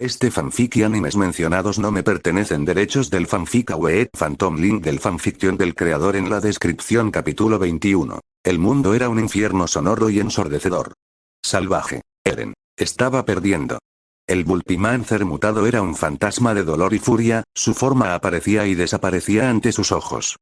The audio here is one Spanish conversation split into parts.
Este fanfic y animes mencionados no me pertenecen. Derechos del fanfic Await Phantom. Link del fanfiction del creador en la descripción. Capítulo 21. El mundo era un infierno sonoro y ensordecedor. Salvaje. Eren estaba perdiendo. El Bulpimancer mutado era un fantasma de dolor y furia, su forma aparecía y desaparecía ante sus ojos.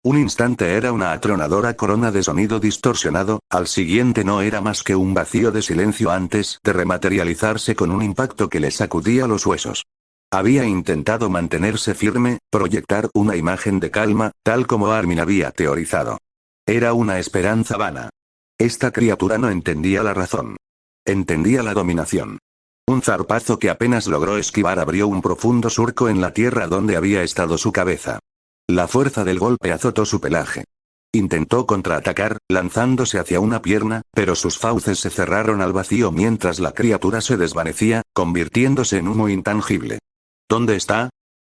Un instante era una atronadora corona de sonido distorsionado, al siguiente no era más que un vacío de silencio antes de rematerializarse con un impacto que le sacudía los huesos. Había intentado mantenerse firme, proyectar una imagen de calma, tal como Armin había teorizado. Era una esperanza vana. Esta criatura no entendía la razón. Entendía la dominación. Un zarpazo que apenas logró esquivar abrió un profundo surco en la tierra donde había estado su cabeza. La fuerza del golpe azotó su pelaje. Intentó contraatacar, lanzándose hacia una pierna, pero sus fauces se cerraron al vacío mientras la criatura se desvanecía, convirtiéndose en humo intangible. ¿Dónde está?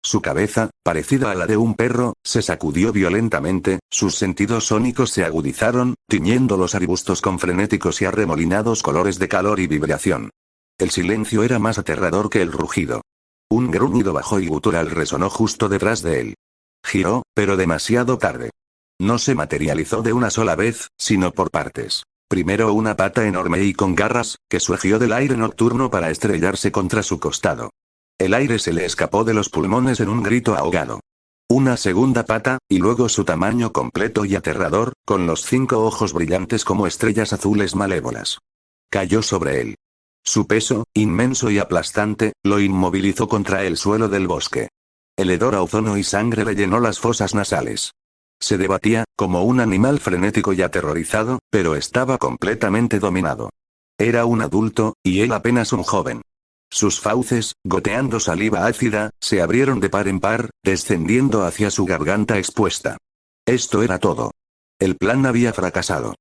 Su cabeza, parecida a la de un perro, se sacudió violentamente, sus sentidos sónicos se agudizaron, tiñendo los arbustos con frenéticos y arremolinados colores de calor y vibración. El silencio era más aterrador que el rugido. Un gruñido bajo y gutural resonó justo detrás de él. Giró, pero demasiado tarde. No se materializó de una sola vez, sino por partes. Primero una pata enorme y con garras, que surgió del aire nocturno para estrellarse contra su costado. El aire se le escapó de los pulmones en un grito ahogado. Una segunda pata, y luego su tamaño completo y aterrador, con los 5 ojos brillantes como estrellas azules malévolas. Cayó sobre él. Su peso, inmenso y aplastante, lo inmovilizó contra el suelo del bosque. El hedor a ozono y sangre le llenó las fosas nasales. Se debatía, como un animal frenético y aterrorizado, pero estaba completamente dominado. Era un adulto, y él apenas un joven. Sus fauces, goteando saliva ácida, se abrieron de par en par, descendiendo hacia su garganta expuesta. Esto era todo. El plan había fracasado.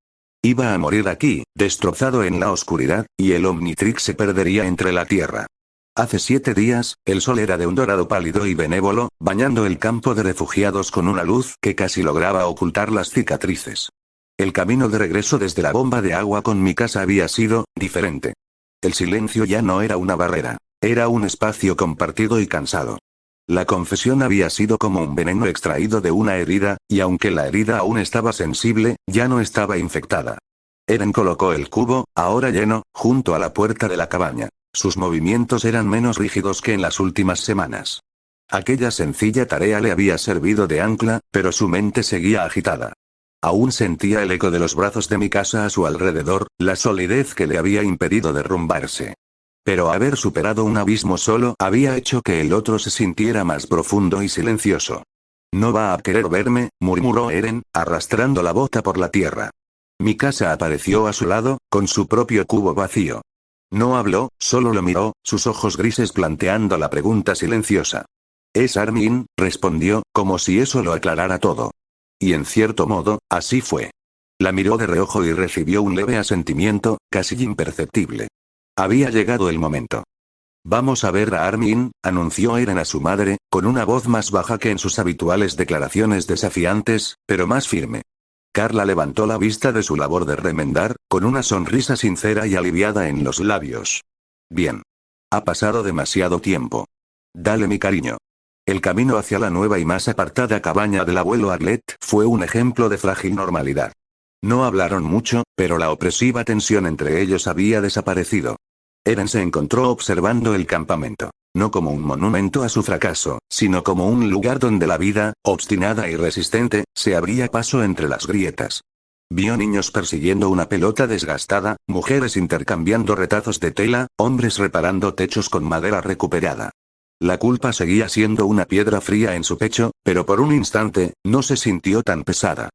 Iba a morir aquí, destrozado en la oscuridad, y el Omnitrix se perdería entre la tierra. Hace 7 días, el sol era de un dorado pálido y benévolo, bañando el campo de refugiados con una luz que casi lograba ocultar las cicatrices. El camino de regreso desde la bomba de agua con mi casa había sido diferente. El silencio ya no era una barrera, era un espacio compartido y cansado. La confesión había sido como un veneno extraído de una herida, y aunque la herida aún estaba sensible, ya no estaba infectada. Eren colocó el cubo, ahora lleno, junto a la puerta de la cabaña. Sus movimientos eran menos rígidos que en las últimas semanas. Aquella sencilla tarea le había servido de ancla, pero su mente seguía agitada. Aún sentía el eco de los brazos de mi casa a su alrededor, la solidez que le había impedido derrumbarse. Pero haber superado un abismo solo había hecho que el otro se sintiera más profundo y silencioso. No va a querer verme, murmuró Eren, arrastrando la bota por la tierra. Mi casa apareció a su lado, con su propio cubo vacío. No habló, solo lo miró, sus ojos grises planteando la pregunta silenciosa. «Es Armin», respondió, como si eso lo aclarara todo. Y en cierto modo, así fue. La miró de reojo y recibió un leve asentimiento, casi imperceptible. Había llegado el momento. «Vamos a ver a Armin», anunció Eren a su madre, con una voz más baja que en sus habituales declaraciones desafiantes, pero más firme. Carla levantó la vista de su labor de remendar, con una sonrisa sincera y aliviada en los labios. «Bien. Ha pasado demasiado tiempo. Dale mi cariño». El camino hacia la nueva y más apartada cabaña del abuelo Arlet fue un ejemplo de frágil normalidad. No hablaron mucho, pero la opresiva tensión entre ellos había desaparecido. Eren se encontró observando el campamento, no como un monumento a su fracaso, sino como un lugar donde la vida, obstinada y resistente, se abría paso entre las grietas. Vio niños persiguiendo una pelota desgastada, mujeres intercambiando retazos de tela, hombres reparando techos con madera recuperada. La culpa seguía siendo una piedra fría en su pecho, pero por un instante, no se sintió tan pesada.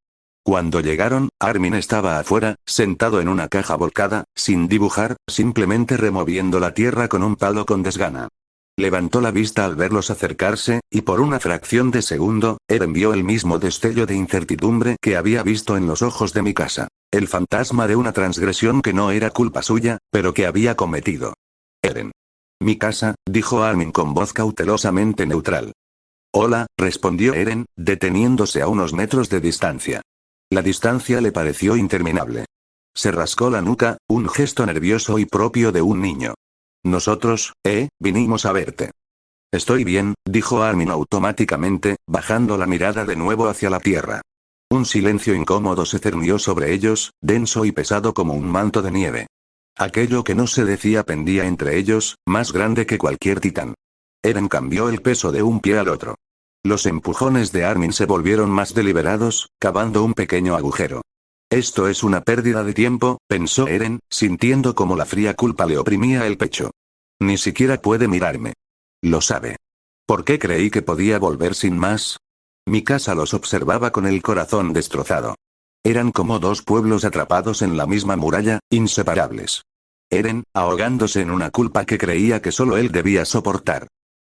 Cuando llegaron, Armin estaba afuera, sentado en una caja volcada, sin dibujar, simplemente removiendo la tierra con un palo con desgana. Levantó la vista al verlos acercarse, y por una fracción de segundo, Eren vio el mismo destello de incertidumbre que había visto en los ojos de mi casa. El fantasma de una transgresión que no era culpa suya, pero que había cometido. Eren. «Mi casa», dijo Armin con voz cautelosamente neutral. «Hola», respondió Eren, deteniéndose a unos metros de distancia. La distancia le pareció interminable. Se rascó la nuca, un gesto nervioso y propio de un niño. Nosotros, vinimos a verte. Estoy bien, dijo Armin automáticamente, bajando la mirada de nuevo hacia la tierra. Un silencio incómodo se cernió sobre ellos, denso y pesado como un manto de nieve. Aquello que no se decía pendía entre ellos, más grande que cualquier titán. Eren cambió el peso de un pie al otro. Los empujones de Armin se volvieron más deliberados, cavando un pequeño agujero. Esto es una pérdida de tiempo, pensó Eren, sintiendo como la fría culpa le oprimía el pecho. Ni siquiera puede mirarme. Lo sabe. ¿Por qué creí que podía volver sin más? Mikasa los observaba con el corazón destrozado. Eran como dos pueblos atrapados en la misma muralla, inseparables. Eren, ahogándose en una culpa que creía que solo él debía soportar.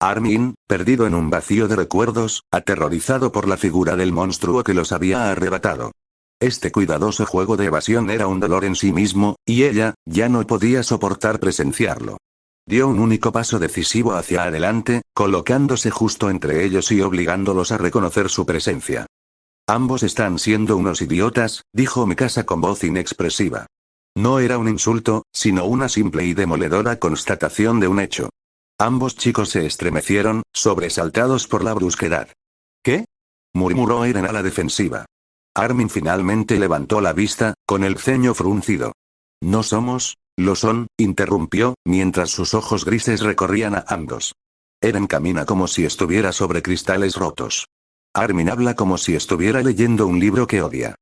Armin, perdido en un vacío de recuerdos, aterrorizado por la figura del monstruo que los había arrebatado. Este cuidadoso juego de evasión era un dolor en sí mismo, y ella, ya no podía soportar presenciarlo. Dio un único paso decisivo hacia adelante, colocándose justo entre ellos y obligándolos a reconocer su presencia. Ambos están siendo unos idiotas, dijo Mikasa con voz inexpresiva. No era un insulto, sino una simple y demoledora constatación de un hecho. Ambos chicos se estremecieron, sobresaltados por la brusquedad. ¿Qué? Murmuró Eren a la defensiva. Armin finalmente levantó la vista, con el ceño fruncido. No somos, lo son, interrumpió, mientras sus ojos grises recorrían a ambos. Eren camina como si estuviera sobre cristales rotos. Armin habla como si estuviera leyendo un libro que odia.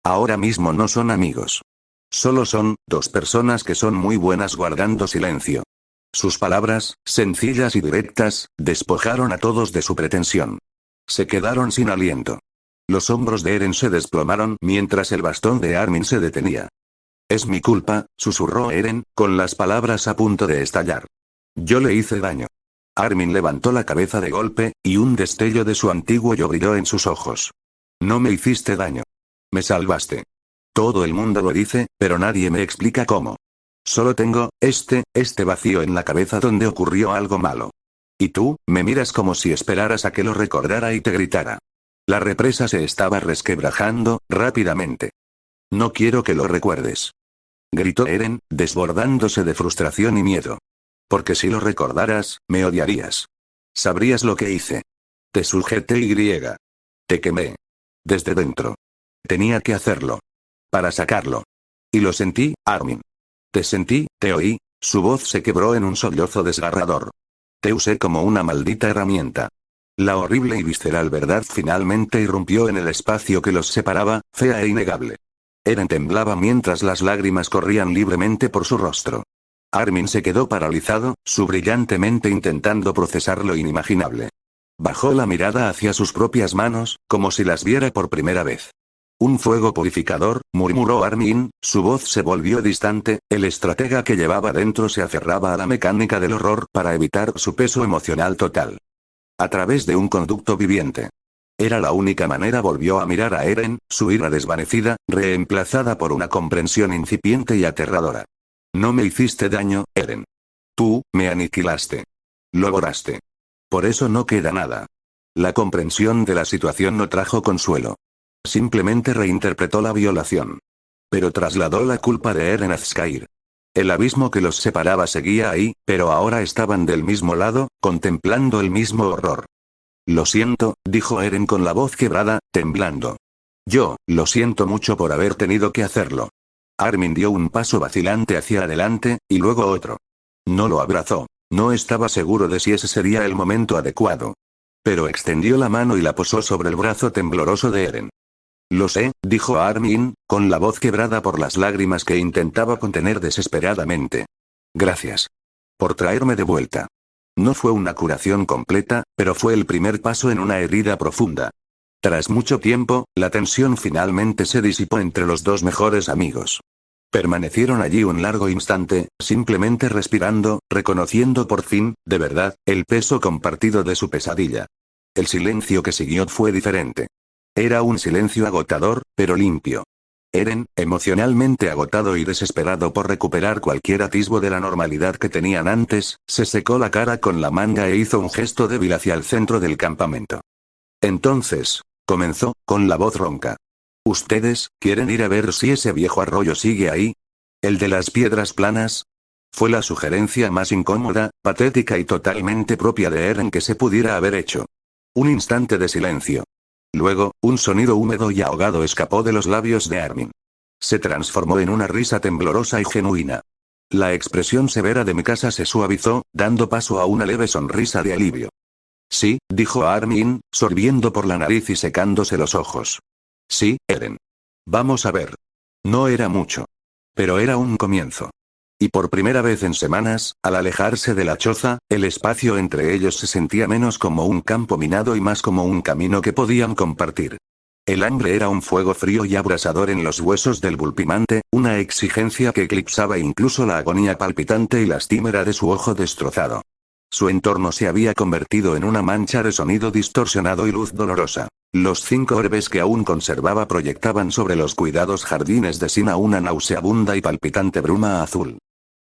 Ahora mismo no son amigos. Solo son dos personas que son muy buenas guardando silencio. Sus palabras, sencillas y directas, despojaron a todos de su pretensión. Se quedaron sin aliento. Los hombros de Eren se desplomaron mientras el bastón de Armin se detenía. Es mi culpa, susurró Eren, con las palabras a punto de estallar. Yo le hice daño. Armin levantó la cabeza de golpe, y un destello de su antiguo yo brilló en sus ojos. No me hiciste daño. Me salvaste. Todo el mundo lo dice, pero nadie me explica cómo. Solo tengo, este vacío en la cabeza donde ocurrió algo malo. Y tú, me miras como si esperaras a que lo recordara y te gritara. La represa se estaba resquebrajando, rápidamente. No quiero que lo recuerdes. Gritó Eren, desbordándose de frustración y miedo. Porque si lo recordaras, me odiarías. Sabrías lo que hice. Te sujeté y te quemé. Desde dentro. Tenía que hacerlo. Para sacarlo. Y lo sentí, Armin. Te sentí, te oí, su voz se quebró en un sollozo desgarrador. Te usé como una maldita herramienta. La horrible y visceral verdad finalmente irrumpió en el espacio que los separaba, fea e innegable. Eren temblaba mientras las lágrimas corrían libremente por su rostro. Armin se quedó paralizado, su brillante mente intentando procesar lo inimaginable. Bajó la mirada hacia sus propias manos, como si las viera por primera vez. Un fuego purificador, murmuró Armin, su voz se volvió distante, el estratega que llevaba dentro se aferraba a la mecánica del horror para evitar su peso emocional total. A través de un conducto viviente. Era la única manera. Volvió a mirar a Eren, su ira desvanecida, reemplazada por una comprensión incipiente y aterradora. No me hiciste daño, Eren. Tú, me aniquilaste. Lo borraste. Por eso no queda nada. La comprensión de la situación no trajo consuelo. Simplemente reinterpretó la violación. Pero trasladó la culpa de Eren a Skyr. El abismo que los separaba seguía ahí, pero ahora estaban del mismo lado, contemplando el mismo horror. Lo siento, dijo Eren con la voz quebrada, temblando. Yo, lo siento mucho por haber tenido que hacerlo. Armin dio un paso vacilante hacia adelante, y luego otro. No lo abrazó. No estaba seguro de si ese sería el momento adecuado. Pero extendió la mano y la posó sobre el brazo tembloroso de Eren. Lo sé, dijo Armin, con la voz quebrada por las lágrimas que intentaba contener desesperadamente. Gracias. Por traerme de vuelta. No fue una curación completa, pero fue el primer paso en una herida profunda. Tras mucho tiempo, la tensión finalmente se disipó entre los dos mejores amigos. Permanecieron allí un largo instante, simplemente respirando, reconociendo por fin, de verdad, el peso compartido de su pesadilla. El silencio que siguió fue diferente. Era un silencio agotador, pero limpio. Eren, emocionalmente agotado y desesperado por recuperar cualquier atisbo de la normalidad que tenían antes, se secó la cara con la manga e hizo un gesto débil hacia el centro del campamento. Entonces, comenzó, con la voz ronca. ¿Ustedes quieren ir a ver si ese viejo arroyo sigue ahí? ¿El de las piedras planas? Fue la sugerencia más incómoda, patética y totalmente propia de Eren que se pudiera haber hecho. Un instante de silencio. Luego, un sonido húmedo y ahogado escapó de los labios de Armin. Se transformó en una risa temblorosa y genuina. La expresión severa de Mikasa se suavizó, dando paso a una leve sonrisa de alivio. Sí, dijo Armin, sorbiendo por la nariz y secándose los ojos. Sí, Eren. Vamos a ver. No era mucho. Pero era un comienzo. Y por primera vez en semanas, al alejarse de la choza, el espacio entre ellos se sentía menos como un campo minado y más como un camino que podían compartir. El hambre era un fuego frío y abrasador en los huesos del Vulpimante, una exigencia que eclipsaba incluso la agonía palpitante y lastimera de su ojo destrozado. Su entorno se había convertido en una mancha de sonido distorsionado y luz dolorosa. Los 5 orbes que aún conservaba proyectaban sobre los cuidados jardines de Sina una nauseabunda y palpitante bruma azul.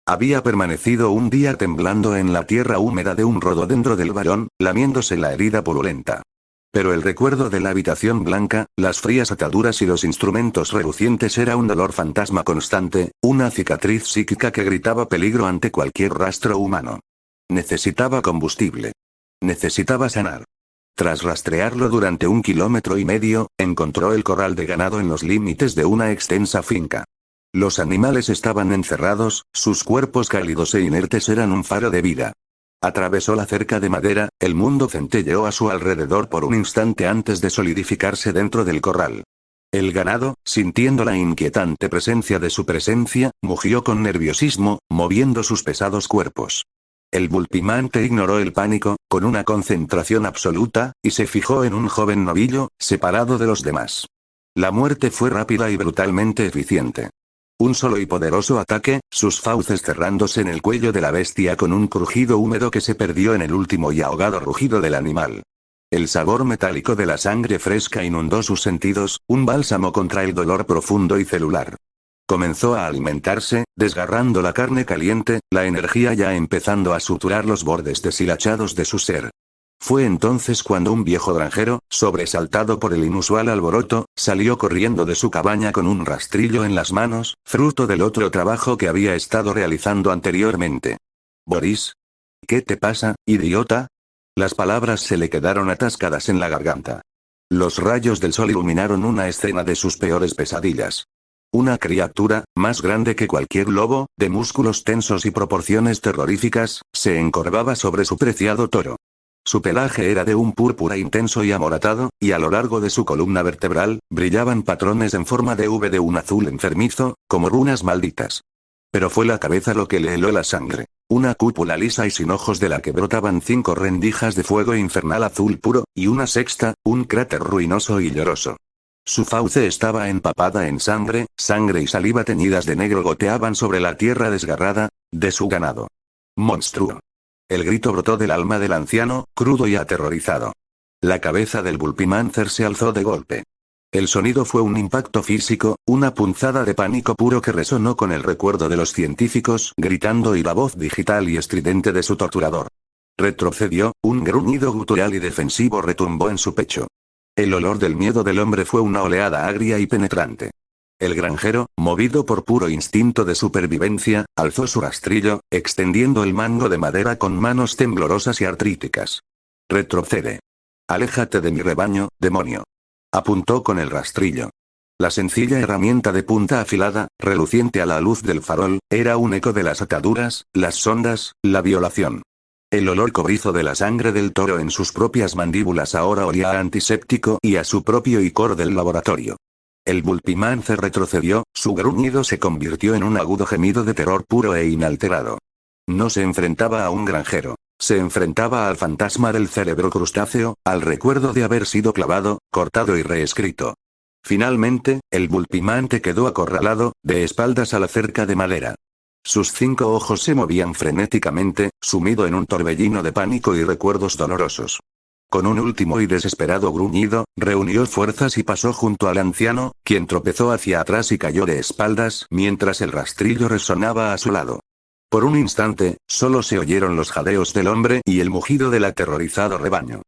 Había permanecido un día temblando en la tierra húmeda de un rododendro del varón, lamiéndose la herida purulenta. Pero el recuerdo de la habitación blanca, las frías ataduras y los instrumentos relucientes era un dolor fantasma constante, una cicatriz psíquica que gritaba peligro ante cualquier rastro humano. Necesitaba combustible. Necesitaba sanar. Tras rastrearlo durante 1,5 kilómetros, encontró el corral de ganado en los límites de una extensa finca. Los animales estaban encerrados, sus cuerpos cálidos e inertes eran un faro de vida. Atravesó la cerca de madera, el mundo centelleó a su alrededor por un instante antes de solidificarse dentro del corral. El ganado, sintiendo la inquietante presencia de su presencia, mugió con nerviosismo, moviendo sus pesados cuerpos. El Vulpimante ignoró el pánico, con una concentración absoluta, y se fijó en un joven novillo, separado de los demás. La muerte fue rápida y brutalmente eficiente. Un solo y poderoso ataque, sus fauces cerrándose en el cuello de la bestia con un crujido húmedo que se perdió en el último y ahogado rugido del animal. El sabor metálico de la sangre fresca inundó sus sentidos, un bálsamo contra el dolor profundo y celular. Comenzó a alimentarse, desgarrando la carne caliente, la energía ya empezando a suturar los bordes deshilachados de su ser. Fue entonces cuando un viejo granjero, sobresaltado por el inusual alboroto, salió corriendo de su cabaña con un rastrillo en las manos, fruto del otro trabajo que había estado realizando anteriormente. «Boris. ¿Qué te pasa, idiota?» Las palabras se le quedaron atascadas en la garganta. Los rayos del sol iluminaron una escena de sus peores pesadillas. Una criatura, más grande que cualquier lobo, de músculos tensos y proporciones terroríficas, se encorvaba sobre su preciado toro. Su pelaje era de un púrpura intenso y amoratado, y a lo largo de su columna vertebral, brillaban patrones en forma de V de un azul enfermizo, como runas malditas. Pero fue la cabeza lo que le heló la sangre. Una cúpula lisa y sin ojos de la que brotaban 5 rendijas de fuego infernal azul puro, y una sexta, un cráter ruinoso y lloroso. Su fauce estaba empapada en sangre y saliva teñidas de negro goteaban sobre la tierra desgarrada, de su ganado. ¡Monstruo! El grito brotó del alma del anciano, crudo y aterrorizado. La cabeza del Vulpimáncer se alzó de golpe. El sonido fue un impacto físico, una punzada de pánico puro que resonó con el recuerdo de los científicos gritando y la voz digital y estridente de su torturador. Retrocedió, un gruñido gutural y defensivo retumbó en su pecho. El olor del miedo del hombre fue una oleada agria y penetrante. El granjero, movido por puro instinto de supervivencia, alzó su rastrillo, extendiendo el mango de madera con manos temblorosas y artríticas. «Retrocede. Aléjate de mi rebaño, demonio». Apuntó con el rastrillo. La sencilla herramienta de punta afilada, reluciente a la luz del farol, era un eco de las ataduras, las sondas, la violación. El olor cobrizo de la sangre del toro en sus propias mandíbulas ahora olía a antiséptico y a su propio icor del laboratorio. El Vulpimáncer retrocedió, su gruñido se convirtió en un agudo gemido de terror puro e inalterado. No se enfrentaba a un granjero. Se enfrentaba al fantasma del cerebro crustáceo, al recuerdo de haber sido clavado, cortado y reescrito. Finalmente, el Vulpimante quedó acorralado, de espaldas a la cerca de madera. Sus 5 ojos se movían frenéticamente, sumido en un torbellino de pánico y recuerdos dolorosos. Con un último y desesperado gruñido, reunió fuerzas y pasó junto al anciano, quien tropezó hacia atrás y cayó de espaldas mientras el rastrillo resonaba a su lado. Por un instante, solo se oyeron los jadeos del hombre y el mugido del aterrorizado rebaño.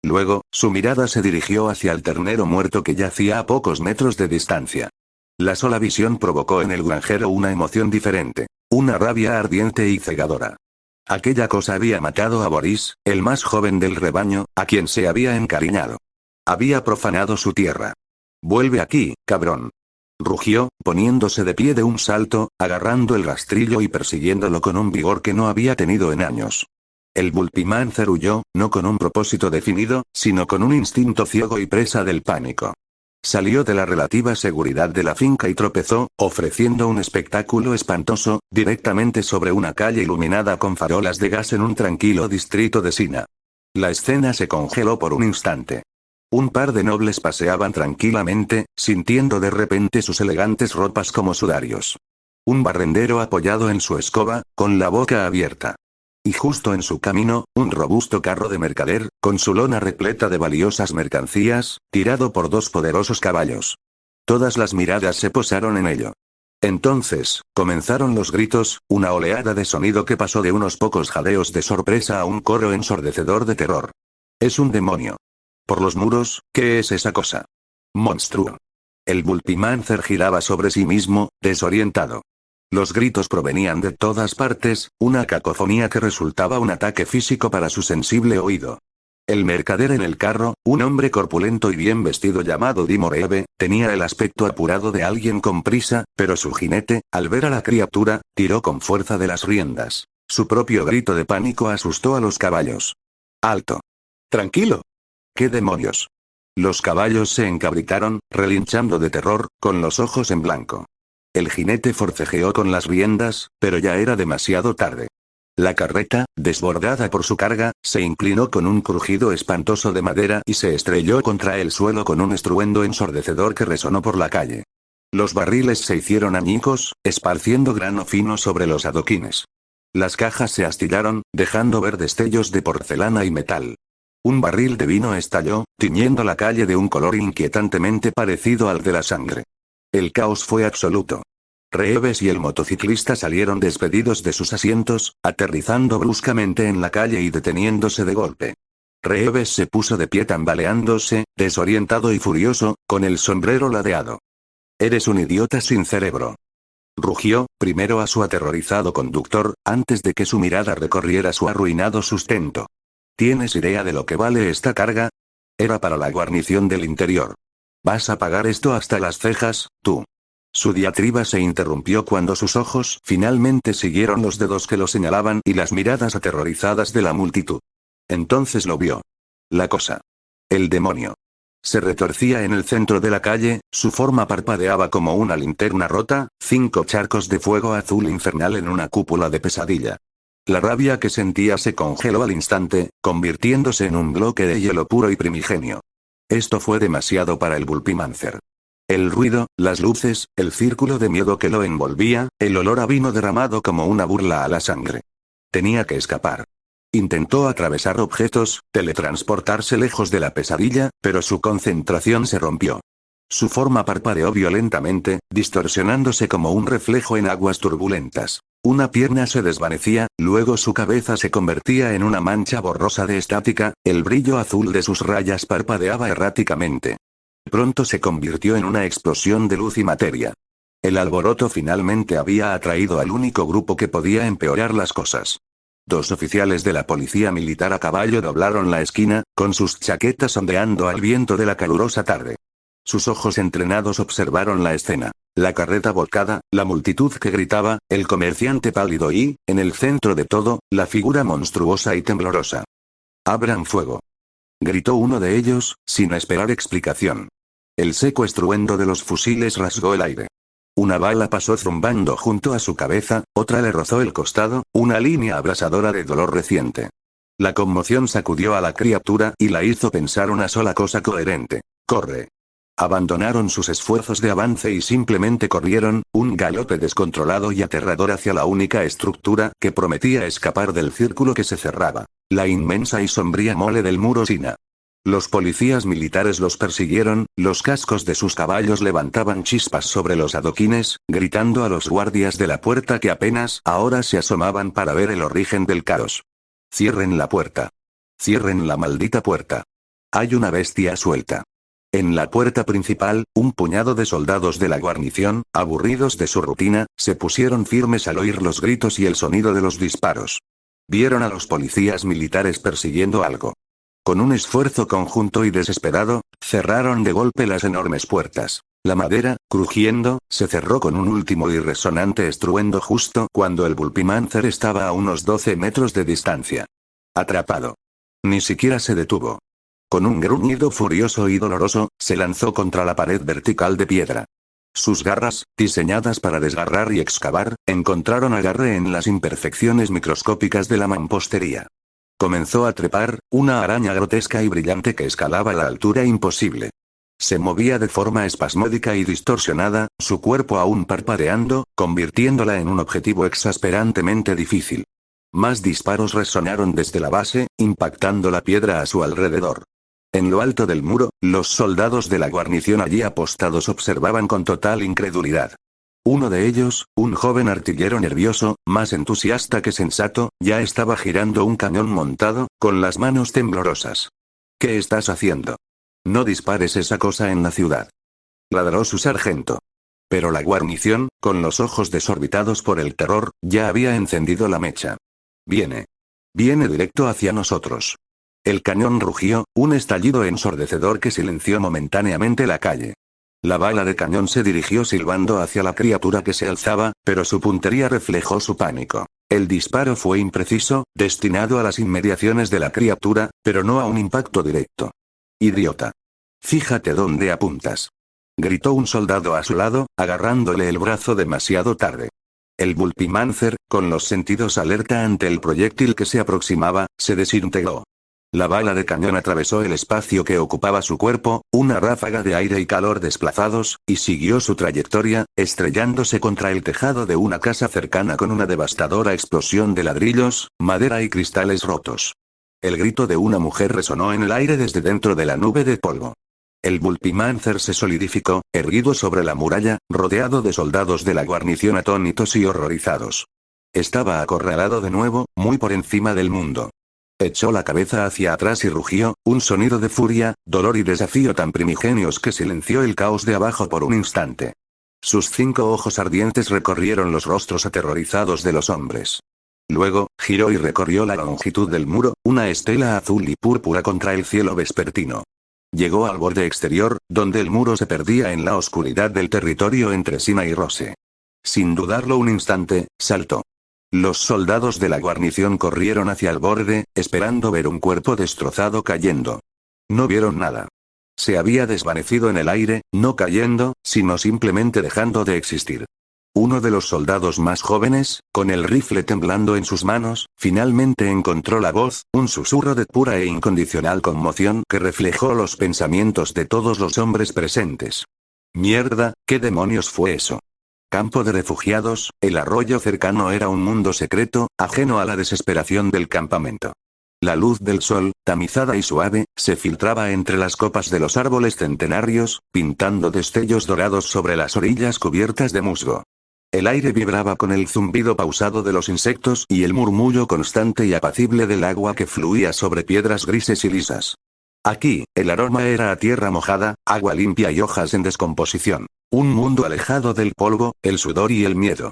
Luego, su mirada se dirigió hacia el ternero muerto que yacía a pocos metros de distancia. La sola visión provocó en el granjero una emoción diferente. Una rabia ardiente y cegadora. Aquella cosa había matado a Boris, el más joven del rebaño, a quien se había encariñado. Había profanado su tierra. «Vuelve aquí, cabrón», rugió, poniéndose de pie de un salto, agarrando el rastrillo y persiguiéndolo con un vigor que no había tenido en años. El Bulpimancer huyó, no con un propósito definido, sino con un instinto ciego y presa del pánico. Salió de la relativa seguridad de la finca y tropezó, ofreciendo un espectáculo espantoso, directamente sobre una calle iluminada con farolas de gas en un tranquilo distrito de Sina. La escena se congeló por un instante. Un par de nobles paseaban tranquilamente, sintiendo de repente sus elegantes ropas como sudarios. Un barrendero apoyado en su escoba, con la boca abierta. Y justo en su camino, un robusto carro de mercader, con su lona repleta de valiosas mercancías, tirado por dos poderosos caballos. Todas las miradas se posaron en ello. Entonces, comenzaron los gritos, una oleada de sonido que pasó de unos pocos jadeos de sorpresa a un coro ensordecedor de terror. «Es un demonio. Por los muros, ¿qué es esa cosa? Monstruo». El Bulpimancer giraba sobre sí mismo, desorientado. Los gritos provenían de todas partes, una cacofonía que resultaba un ataque físico para su sensible oído. El mercader en el carro, un hombre corpulento y bien vestido llamado Dimorebe, tenía el aspecto apurado de alguien con prisa, pero su jinete, al ver a la criatura, tiró con fuerza de las riendas. Su propio grito de pánico asustó a los caballos. «¡Alto! ¡Tranquilo! ¿Qué demonios!». Los caballos se encabritaron, relinchando de terror, con los ojos en blanco. El jinete forcejeó con las riendas, pero ya era demasiado tarde. La carreta, desbordada por su carga, se inclinó con un crujido espantoso de madera y se estrelló contra el suelo con un estruendo ensordecedor que resonó por la calle. Los barriles se hicieron añicos, esparciendo grano fino sobre los adoquines. Las cajas se astillaron, dejando ver destellos de porcelana y metal. Un barril de vino estalló, tiñendo la calle de un color inquietantemente parecido al de la sangre. El caos fue absoluto. Reeves y el motociclista salieron despedidos de sus asientos, aterrizando bruscamente en la calle y deteniéndose de golpe. Reeves se puso de pie tambaleándose, desorientado y furioso, con el sombrero ladeado. «Eres un idiota sin cerebro», rugió, primero a su aterrorizado conductor, antes de que su mirada recorriera su arruinado sustento. «¿Tienes idea de lo que vale esta carga? Era para la guarnición del interior. Vas a pagar esto hasta las cejas, tú». Su diatriba se interrumpió cuando sus ojos finalmente siguieron los dedos que lo señalaban y las miradas aterrorizadas de la multitud. Entonces lo vio. La cosa. El demonio. Se retorcía en el centro de la calle, su forma parpadeaba como una linterna rota, 5 charcos de fuego azul infernal en una cúpula de pesadilla. La rabia que sentía se congeló al instante, convirtiéndose en un bloque de hielo puro y primigenio. Esto fue demasiado para el Bulpimancer. El ruido, las luces, el círculo de miedo que lo envolvía, el olor a vino derramado como una burla a la sangre. Tenía que escapar. Intentó atravesar objetos, teletransportarse lejos de la pesadilla, pero su concentración se rompió. Su forma parpadeó violentamente, distorsionándose como un reflejo en aguas turbulentas. Una pierna se desvanecía, luego su cabeza se convertía en una mancha borrosa de estática, el brillo azul de sus rayas parpadeaba erráticamente. Pronto se convirtió en una explosión de luz y materia. El alboroto finalmente había atraído al único grupo que podía empeorar las cosas. 2 oficiales de la policía militar a caballo doblaron la esquina, con sus chaquetas ondeando al viento de la calurosa tarde. Sus ojos entrenados observaron la escena. La carreta volcada, la multitud que gritaba, el comerciante pálido y, en el centro de todo, la figura monstruosa y temblorosa. «¡Abran fuego!», gritó uno de ellos, sin esperar explicación. El seco estruendo de los fusiles rasgó el aire. Una bala pasó zumbando junto a su cabeza, otra le rozó el costado, una línea abrasadora de dolor reciente. La conmoción sacudió a la criatura y la hizo pensar una sola cosa coherente: «¡Corre!». Abandonaron sus esfuerzos de avance y simplemente corrieron, un galope descontrolado y aterrador hacia la única estructura que prometía escapar del círculo que se cerraba, la inmensa y sombría mole del muro Sina. Los policías militares los persiguieron, los cascos de sus caballos levantaban chispas sobre los adoquines, gritando a los guardias de la puerta que apenas ahora se asomaban para ver el origen del caos. «Cierren la puerta. Cierren la maldita puerta. Hay una bestia suelta». En la puerta principal, un puñado de soldados de la guarnición, aburridos de su rutina, se pusieron firmes al oír los gritos y el sonido de los disparos. Vieron a los policías militares persiguiendo algo. Con un esfuerzo conjunto y desesperado, cerraron de golpe las enormes puertas. La madera, crujiendo, se cerró con un último y resonante estruendo justo cuando el Bulpimancer estaba a unos 12 metros de distancia. Atrapado. Ni siquiera se detuvo. Con un gruñido furioso y doloroso, se lanzó contra la pared vertical de piedra. Sus garras, diseñadas para desgarrar y excavar, encontraron agarre en las imperfecciones microscópicas de la mampostería. Comenzó a trepar, una araña grotesca y brillante que escalaba la altura imposible. Se movía de forma espasmódica y distorsionada, su cuerpo aún parpadeando, convirtiéndola en un objetivo exasperantemente difícil. Más disparos resonaron desde la base, impactando la piedra a su alrededor. En lo alto del muro, los soldados de la guarnición allí apostados observaban con total incredulidad. Uno de ellos, un joven artillero nervioso, más entusiasta que sensato, ya estaba girando un cañón montado, con las manos temblorosas. ¿Qué estás haciendo? No dispares esa cosa en la ciudad. Ladró su sargento. Pero la guarnición, con los ojos desorbitados por el terror, ya había encendido la mecha. Viene. Viene directo hacia nosotros. El cañón rugió, un estallido ensordecedor que silenció momentáneamente la calle. La bala de cañón se dirigió silbando hacia la criatura que se alzaba, pero su puntería reflejó su pánico. El disparo fue impreciso, destinado a las inmediaciones de la criatura, pero no a un impacto directo. Idiota. Fíjate dónde apuntas. Gritó un soldado a su lado, agarrándole el brazo demasiado tarde. El Bulpimancer, con los sentidos alerta ante el proyectil que se aproximaba, se desintegró. La bala de cañón atravesó el espacio que ocupaba su cuerpo, una ráfaga de aire y calor desplazados, y siguió su trayectoria, estrellándose contra el tejado de una casa cercana con una devastadora explosión de ladrillos, madera y cristales rotos. El grito de una mujer resonó en el aire desde dentro de la nube de polvo. El Bulpimancer se solidificó, erguido sobre la muralla, rodeado de soldados de la guarnición atónitos y horrorizados. Estaba acorralado de nuevo, muy por encima del mundo. Echó la cabeza hacia atrás y rugió, un sonido de furia, dolor y desafío tan primigenios que silenció el caos de abajo por un instante. Sus 5 ojos ardientes recorrieron los rostros aterrorizados de los hombres. Luego, giró y recorrió la longitud del muro, una estela azul y púrpura contra el cielo vespertino. Llegó al borde exterior, donde el muro se perdía en la oscuridad del territorio entre Sina y Rose. Sin dudarlo un instante, saltó. Los soldados de la guarnición corrieron hacia el borde, esperando ver un cuerpo destrozado cayendo. No vieron nada. Se había desvanecido en el aire, no cayendo, sino simplemente dejando de existir. Uno de los soldados más jóvenes, con el rifle temblando en sus manos, finalmente encontró la voz, un susurro de pura e incondicional conmoción que reflejó los pensamientos de todos los hombres presentes. Mierda, ¿qué demonios fue eso? Campo de refugiados, el arroyo cercano era un mundo secreto, ajeno a la desesperación del campamento. La luz del sol, tamizada y suave, se filtraba entre las copas de los árboles centenarios, pintando destellos dorados sobre las orillas cubiertas de musgo. El aire vibraba con el zumbido pausado de los insectos y el murmullo constante y apacible del agua que fluía sobre piedras grises y lisas. Aquí, el aroma era a tierra mojada, agua limpia y hojas en descomposición. Un mundo alejado del polvo, el sudor y el miedo.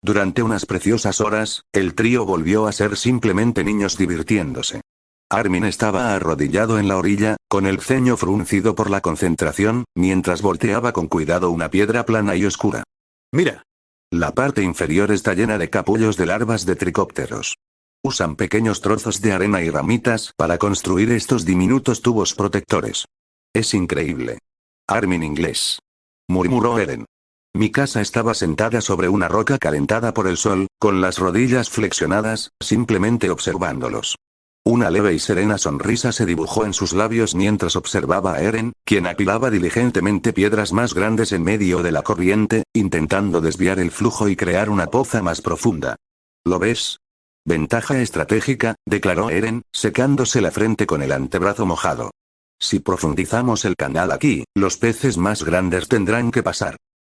Durante unas preciosas horas, el trío volvió a ser simplemente niños divirtiéndose. Armin estaba arrodillado en la orilla, con el ceño fruncido por la concentración, mientras volteaba con cuidado una piedra plana y oscura. «Mira. La parte inferior está llena de capullos de larvas de tricópteros. Usan pequeños trozos de arena y ramitas para construir estos diminutos tubos protectores. Es increíble. Armin inglés», murmuró Eren. Mi casa estaba sentada sobre una roca calentada por el sol, con las rodillas flexionadas, simplemente observándolos. Una leve y serena sonrisa se dibujó en sus labios mientras observaba a Eren, quien apilaba diligentemente piedras más grandes en medio de la corriente, intentando desviar el flujo y crear una poza más profunda. ¿Lo ves? Ventaja estratégica, declaró Eren, secándose la frente con el antebrazo mojado. Si profundizamos el canal aquí, los peces más grandes tendrán que pasar.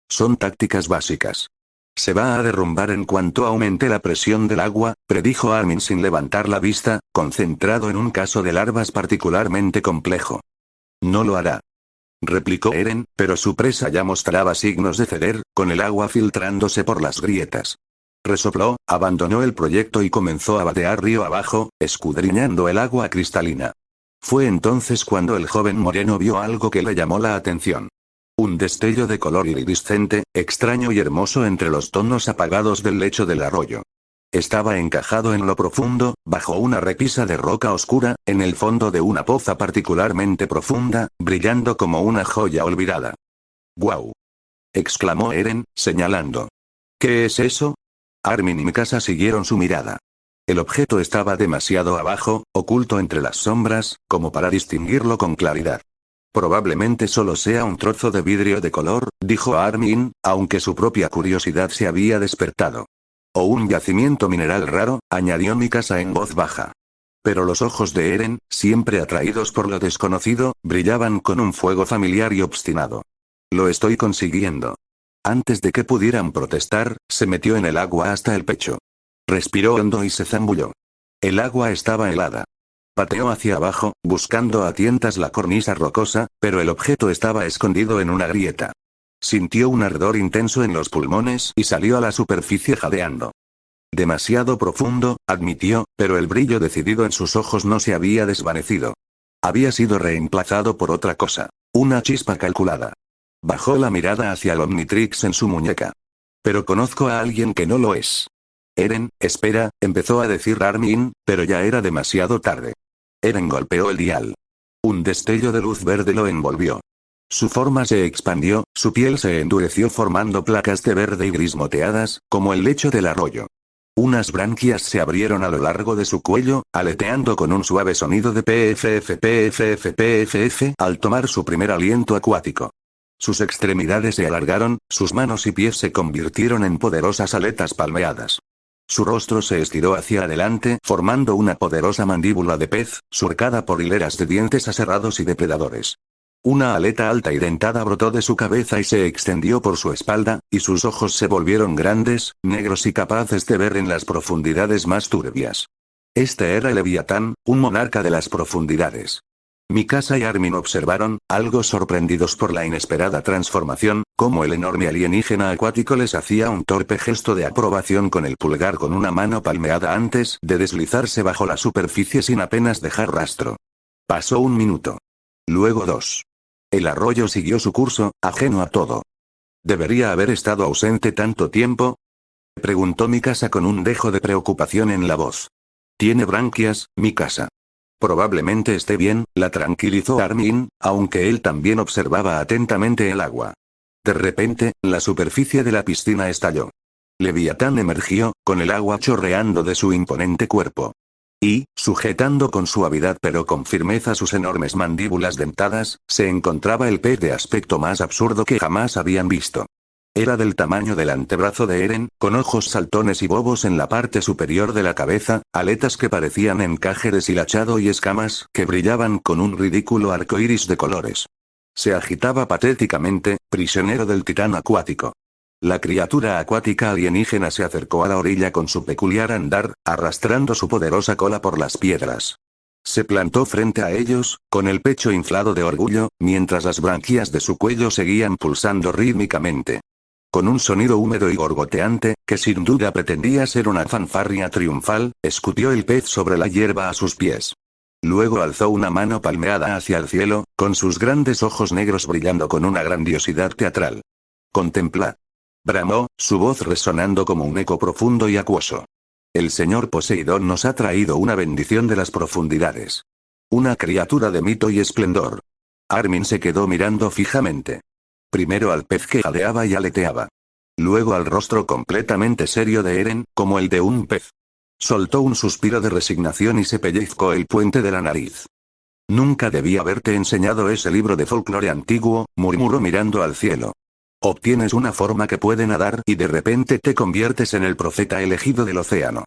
Son tácticas básicas. Se va a derrumbar en cuanto aumente la presión del agua, predijo Armin sin levantar la vista, concentrado en un caso de larvas particularmente complejo. No lo hará. replicó Eren, pero su presa ya mostraba signos de ceder, con el agua filtrándose por las grietas. Resopló, abandonó el proyecto y comenzó a vadear río abajo, escudriñando el agua cristalina. Fue entonces cuando el joven moreno vio algo que le llamó la atención. Un destello de color iridiscente, extraño y hermoso entre los tonos apagados del lecho del arroyo. Estaba encajado en lo profundo, bajo una repisa de roca oscura, en el fondo de una poza particularmente profunda, brillando como una joya olvidada. ¡Guau! Exclamó Eren, señalando. ¿Qué es eso? Armin y Mikasa siguieron su mirada. El objeto estaba demasiado abajo, oculto entre las sombras, como para distinguirlo con claridad. Probablemente solo sea un trozo de vidrio de color, dijo Armin, aunque su propia curiosidad se había despertado. O un yacimiento mineral raro, añadió Mikasa en voz baja. Pero los ojos de Eren, siempre atraídos por lo desconocido, brillaban con un fuego familiar y obstinado. Lo estoy consiguiendo. Antes de que pudieran protestar, se metió en el agua hasta el pecho. Respiró hondo y se zambulló. El agua estaba helada. Pateó hacia abajo, buscando a tientas la cornisa rocosa, pero el objeto estaba escondido en una grieta. Sintió un ardor intenso en los pulmones y salió a la superficie jadeando. Demasiado profundo, admitió, pero el brillo decidido en sus ojos no se había desvanecido. Había sido reemplazado por otra cosa. Una chispa calculada. Bajó la mirada hacia el Omnitrix en su muñeca. Pero conozco a alguien que no lo es. Eren, espera, empezó a decir Armin, pero ya era demasiado tarde. Eren golpeó el dial. Un destello de luz verde lo envolvió. Su forma se expandió, su piel se endureció formando placas de verde y gris moteadas, como el lecho del arroyo. Unas branquias se abrieron a lo largo de su cuello, aleteando con un suave sonido de PFF al tomar su primer aliento acuático. Sus extremidades se alargaron, sus manos y pies se convirtieron en poderosas aletas palmeadas. Su rostro se estiró hacia adelante, formando una poderosa mandíbula de pez, surcada por hileras de dientes aserrados y depredadores. Una aleta alta y dentada brotó de su cabeza y se extendió por su espalda, y sus ojos se volvieron grandes, negros y capaces de ver en las profundidades más turbias. Este era el Leviatán, un monarca de las profundidades. Mikasa y Armin observaron, algo sorprendidos por la inesperada transformación, cómo el enorme alienígena acuático les hacía un torpe gesto de aprobación con el pulgar con una mano palmeada antes de deslizarse bajo la superficie sin apenas dejar rastro. Pasó un minuto. Luego 2. El arroyo siguió su curso, ajeno a todo. ¿Debería haber estado ausente tanto tiempo? Preguntó Mikasa con un dejo de preocupación en la voz. Tiene branquias, Mikasa. Probablemente esté bien, la tranquilizó Armin, aunque él también observaba atentamente el agua. De repente, la superficie de la piscina estalló. Leviatán emergió, con el agua chorreando de su imponente cuerpo. Y, sujetando con suavidad pero con firmeza sus enormes mandíbulas dentadas, se encontraba el pez de aspecto más absurdo que jamás habían visto. Era del tamaño del antebrazo de Eren, con ojos saltones y bobos en la parte superior de la cabeza, aletas que parecían encaje deshilachado y escamas que brillaban con un ridículo arco iris de colores. Se agitaba patéticamente, prisionero del titán acuático. La criatura acuática alienígena se acercó a la orilla con su peculiar andar, arrastrando su poderosa cola por las piedras. Se plantó frente a ellos, con el pecho inflado de orgullo, mientras las branquias de su cuello seguían pulsando rítmicamente. Con un sonido húmedo y gorgoteante, que sin duda pretendía ser una fanfarria triunfal, escupió el pez sobre la hierba a sus pies. Luego alzó una mano palmeada hacia el cielo, con sus grandes ojos negros brillando con una grandiosidad teatral. Contemplad. Bramó, su voz resonando como un eco profundo y acuoso. El señor Poseidón nos ha traído una bendición de las profundidades. Una criatura de mito y esplendor. Armin se quedó mirando fijamente. Primero al pez que jadeaba y aleteaba. Luego al rostro completamente serio de Eren, como el de un pez. Soltó un suspiro de resignación y se pellizcó el puente de la nariz. Nunca debí haberte enseñado ese libro de folclore antiguo, murmuró mirando al cielo. Obtienes una forma que puede nadar y de repente te conviertes en el profeta elegido del océano.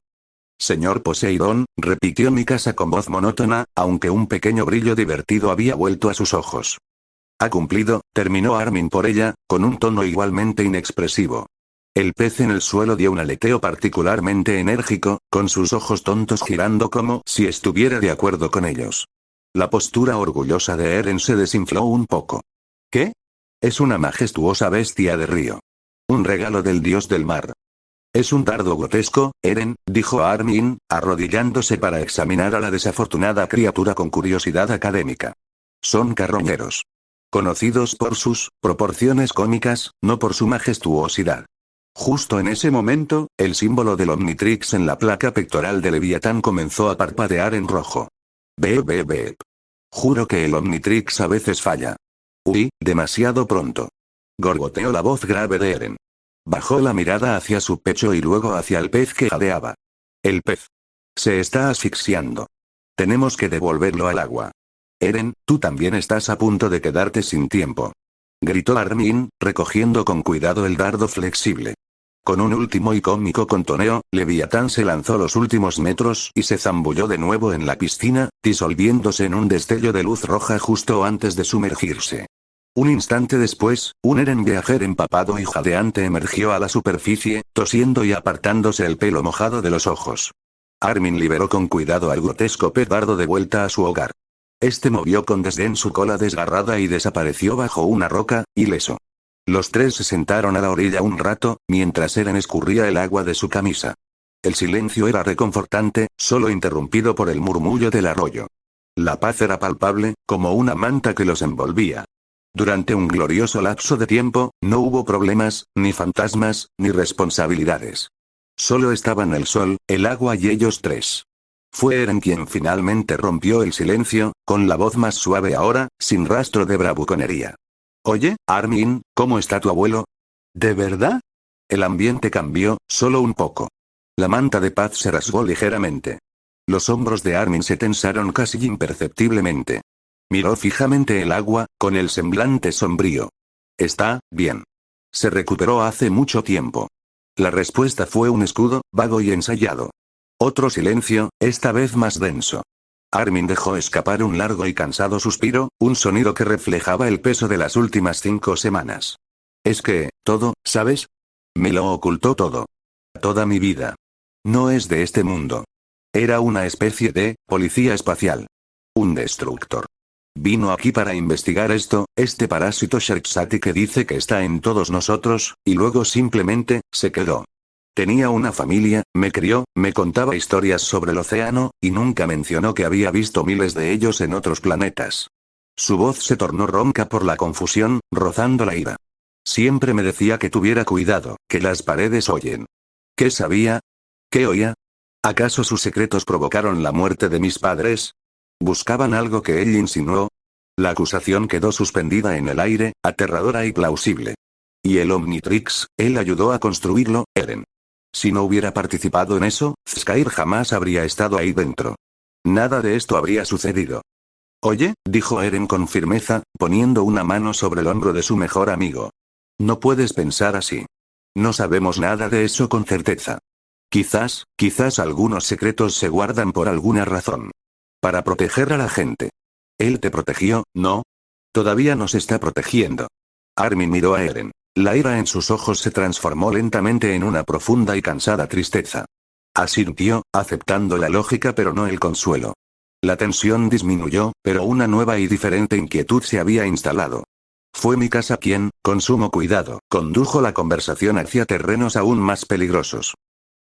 Señor Poseidón, repitió Mikasa con voz monótona, aunque un pequeño brillo divertido había vuelto a sus ojos. Ha cumplido, terminó Armin por ella, con un tono igualmente inexpresivo. El pez en el suelo dio un aleteo particularmente enérgico, con sus ojos tontos girando como si estuviera de acuerdo con ellos. La postura orgullosa de Eren se desinfló un poco. ¿Qué? Es una majestuosa bestia de río. Un regalo del dios del mar. Es un dardo grotesco, Eren, dijo Armin, arrodillándose para examinar a la desafortunada criatura con curiosidad académica. Son carroñeros. Conocidos por sus proporciones cómicas, no por su majestuosidad. Justo en ese momento, el símbolo del Omnitrix en la placa pectoral de Leviatán comenzó a parpadear en rojo. Beep. Juro que el Omnitrix a veces falla. Uy, demasiado pronto. Gorgoteó la voz grave de Eren. Bajó la mirada hacia su pecho y luego hacia el pez que jadeaba. El pez. Se está asfixiando. Tenemos que devolverlo al agua. Eren, tú también estás a punto de quedarte sin tiempo. Gritó Armin, recogiendo con cuidado el dardo flexible. Con un último y cómico contoneo, Leviatán se lanzó los últimos metros y se zambulló de nuevo en la piscina, disolviéndose en un destello de luz roja justo antes de sumergirse. Un instante después, un Eren viajero empapado y jadeante emergió a la superficie, tosiendo y apartándose el pelo mojado de los ojos. Armin liberó con cuidado al grotesco pez dardo de vuelta a su hogar. Este movió con desdén su cola desgarrada y desapareció bajo una roca, ileso. Los tres se sentaron a la orilla un rato, mientras Eren escurría el agua de su camisa. El silencio era reconfortante, solo interrumpido por el murmullo del arroyo. La paz era palpable, como una manta que los envolvía. Durante un glorioso lapso de tiempo, no hubo problemas, ni fantasmas, ni responsabilidades. Solo estaban el sol, el agua y ellos tres. Fue Eren quien finalmente rompió el silencio, con la voz más suave ahora, sin rastro de bravuconería. Oye, Armin, ¿cómo está tu abuelo? ¿De verdad? El ambiente cambió, solo un poco. La manta de paz se rasgó ligeramente. Los hombros de Armin se tensaron casi imperceptiblemente. Miró fijamente el agua, con el semblante sombrío. Está bien. Se recuperó hace mucho tiempo. La respuesta fue un escudo, vago y ensayado. Otro silencio, esta vez más denso. Armin dejó escapar un largo y cansado suspiro, un sonido que reflejaba el peso de las últimas 5 semanas. Es que, todo, ¿sabes? Me lo ocultó todo. Toda mi vida. No es de este mundo. Era una especie de policía espacial. Un destructor. Vino aquí para investigar esto, este parásito Sharksati que dice que está en todos nosotros, y luego simplemente, se quedó. Tenía una familia, me crió, me contaba historias sobre el océano, y nunca mencionó que había visto miles de ellos en otros planetas. Su voz se tornó ronca por la confusión, rozando la ira. Siempre me decía que tuviera cuidado, que las paredes oyen. ¿Qué sabía? ¿Qué oía? ¿Acaso sus secretos provocaron la muerte de mis padres? ¿Buscaban algo que él insinuó? La acusación quedó suspendida en el aire, aterradora y plausible. Y el Omnitrix, él ayudó a construirlo, Eren. Si no hubiera participado en eso, Skyr jamás habría estado ahí dentro. Nada de esto habría sucedido. Oye, dijo Eren con firmeza, poniendo una mano sobre el hombro de su mejor amigo. No puedes pensar así. No sabemos nada de eso con certeza. Quizás algunos secretos se guardan por alguna razón. Para proteger a la gente. Él te protegió, ¿no? Todavía nos está protegiendo. Armin miró a Eren. La ira en sus ojos se transformó lentamente en una profunda y cansada tristeza. Asintió, aceptando la lógica pero no el consuelo. La tensión disminuyó, pero una nueva y diferente inquietud se había instalado. Fue Mikasa quien, con sumo cuidado, condujo la conversación hacia terrenos aún más peligrosos.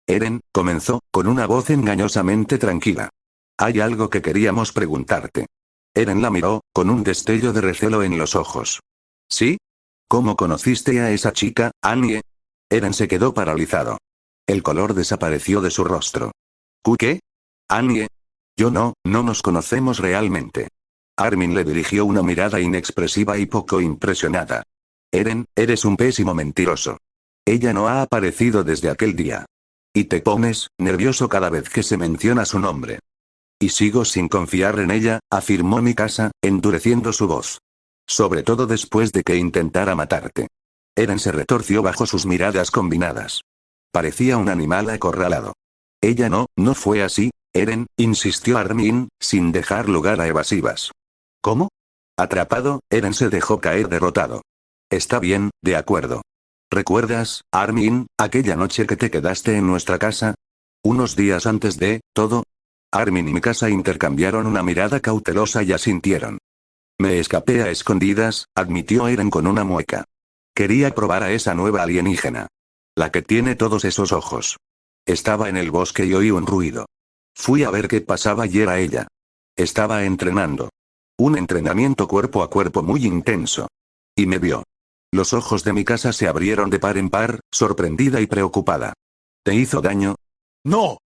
Eren, comenzó, con una voz engañosamente tranquila. Hay algo que queríamos preguntarte. Eren la miró, con un destello de recelo en los ojos. ¿Sí? ¿Cómo conociste a esa chica, Annie? Eren se quedó paralizado. El color desapareció de su rostro. ¿Qué? Annie. Yo no nos conocemos realmente. Armin le dirigió una mirada inexpresiva y poco impresionada. Eren, eres un pésimo mentiroso. Ella no ha aparecido desde aquel día. Y te pones nervioso cada vez que se menciona su nombre. Y sigo sin confiar en ella, afirmó Mikasa, endureciendo su voz. Sobre todo después de que intentara matarte. Eren se retorció bajo sus miradas combinadas. Parecía un animal acorralado. Ella no fue así, Eren, insistió Armin, sin dejar lugar a evasivas. ¿Cómo? Atrapado, Eren se dejó caer derrotado. Está bien, de acuerdo. ¿Recuerdas, Armin, aquella noche que te quedaste en nuestra casa? Unos días antes de todo. Armin y Mikasa intercambiaron una mirada cautelosa y asintieron. Me escapé a escondidas, admitió Eren con una mueca. Quería probar a esa nueva alienígena. La que tiene todos esos ojos. Estaba en el bosque y oí un ruido. Fui a ver qué pasaba y era ella. Estaba entrenando. Un entrenamiento cuerpo a cuerpo muy intenso. Y me vio. Los ojos de Mikasa se abrieron de par en par, sorprendida y preocupada. ¿Te hizo daño? No.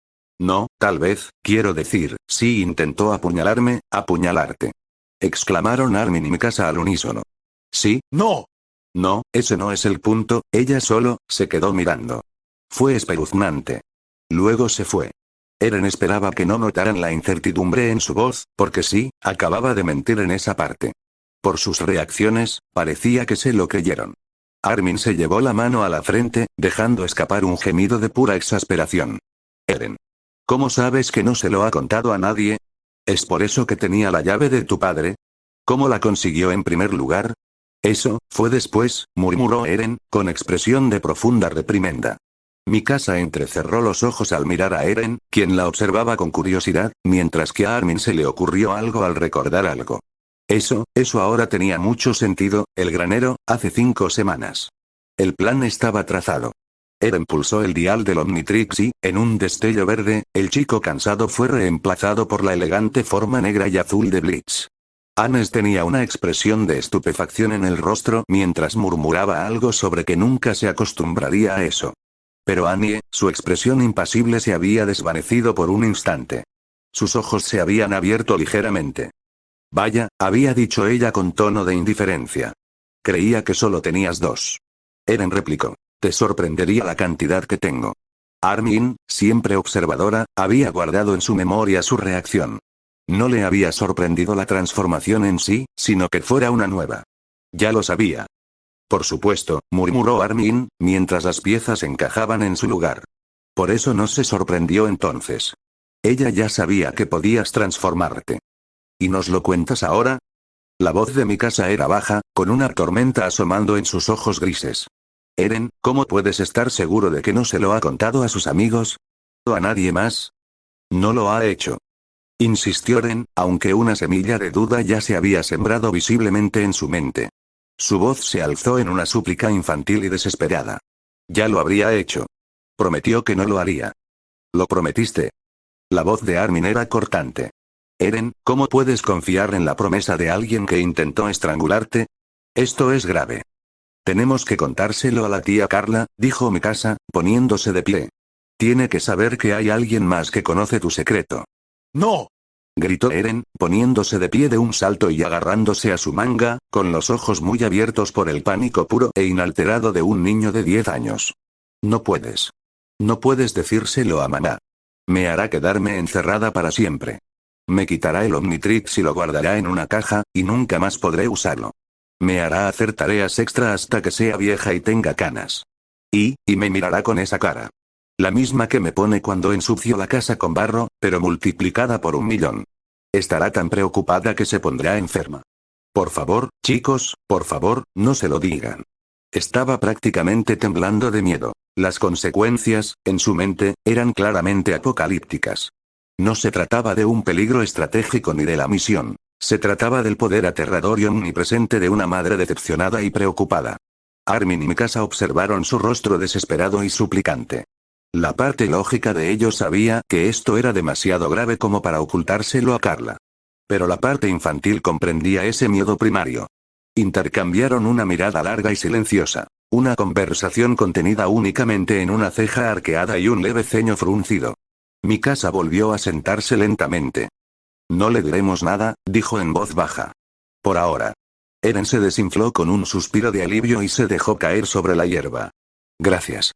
No, tal vez, quiero decir, sí intentó apuñalarme, apuñalarte. Exclamaron Armin y Mikasa al unísono. ¿Sí? No. No, ese no es el punto, ella solo, se quedó mirando. Fue espeluznante. Luego se fue. Eren esperaba que no notaran la incertidumbre en su voz, porque sí, acababa de mentir en esa parte. Por sus reacciones, parecía que se lo creyeron. Armin se llevó la mano a la frente, dejando escapar un gemido de pura exasperación. Eren. ¿Cómo sabes que no se lo ha contado a nadie? ¿Es por eso que tenía la llave de tu padre? ¿Cómo la consiguió en primer lugar? Eso, fue después, murmuró Eren, con expresión de profunda reprimenda. Mikasa entrecerró los ojos al mirar a Eren, quien la observaba con curiosidad, mientras que a Armin se le ocurrió algo al recordar algo. Eso ahora tenía mucho sentido, el granero, hace 5 semanas. El plan estaba trazado. Eren pulsó el dial del Omnitrix y, en un destello verde, el chico cansado fue reemplazado por la elegante forma negra y azul de Bleach. Hannes tenía una expresión de estupefacción en el rostro mientras murmuraba algo sobre que nunca se acostumbraría a eso. Pero Annie, su expresión impasible se había desvanecido por un instante. Sus ojos se habían abierto ligeramente. Vaya, había dicho ella con tono de indiferencia. Creía que solo tenías 2. Eren replicó. Te sorprendería la cantidad que tengo. Armin, siempre observadora, había guardado en su memoria su reacción. No le había sorprendido la transformación en sí, sino que fuera una nueva. Ya lo sabía. Por supuesto, murmuró Armin, mientras las piezas encajaban en su lugar. Por eso no se sorprendió entonces. Ella ya sabía que podías transformarte. ¿Y nos lo cuentas ahora? La voz de Mikasa era baja, con una tormenta asomando en sus ojos grises. Eren, ¿cómo puedes estar seguro de que no se lo ha contado a sus amigos? ¿O a nadie más? No lo ha hecho. Insistió Eren, aunque una semilla de duda ya se había sembrado visiblemente en su mente. Su voz se alzó en una súplica infantil y desesperada. Ya lo habría hecho. Prometió que no lo haría. ¿Lo prometiste? La voz de Armin era cortante. Eren, ¿cómo puedes confiar en la promesa de alguien que intentó estrangularte? Esto es grave. Tenemos que contárselo a la tía Carla, dijo Mikasa, poniéndose de pie. Tiene que saber que hay alguien más que conoce tu secreto. No. Gritó Eren, poniéndose de pie de un salto y agarrándose a su manga, con los ojos muy abiertos por el pánico puro e inalterado de un niño de 10 años. No puedes. No puedes decírselo a mamá. Me hará quedarme encerrada para siempre. Me quitará el Omnitrix y lo guardará en una caja, y nunca más podré usarlo. Me hará hacer tareas extra hasta que sea vieja y tenga canas. Y me mirará con esa cara. La misma que me pone cuando ensucio la casa con barro, pero multiplicada por 1.000.000. Estará tan preocupada que se pondrá enferma. Por favor, chicos, por favor, no se lo digan. Estaba prácticamente temblando de miedo. Las consecuencias, en su mente, eran claramente apocalípticas. No se trataba de un peligro estratégico ni de la misión. Se trataba del poder aterrador y omnipresente de una madre decepcionada y preocupada. Armin y Mikasa observaron su rostro desesperado y suplicante. La parte lógica de ellos sabía que esto era demasiado grave como para ocultárselo a Carla. Pero la parte infantil comprendía ese miedo primario. Intercambiaron una mirada larga y silenciosa. Una conversación contenida únicamente en una ceja arqueada y un leve ceño fruncido. Mikasa volvió a sentarse lentamente. No le diremos nada, dijo en voz baja. Por ahora. Eren se desinfló con un suspiro de alivio y se dejó caer sobre la hierba. Gracias.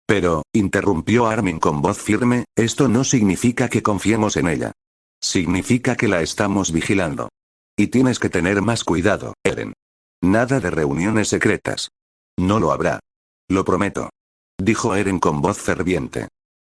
Pero, interrumpió Armin con voz firme, esto no significa que confiemos en ella. Significa que la estamos vigilando. Y tienes que tener más cuidado, Eren. Nada de reuniones secretas. No lo habrá. Lo prometo. Dijo Eren con voz ferviente.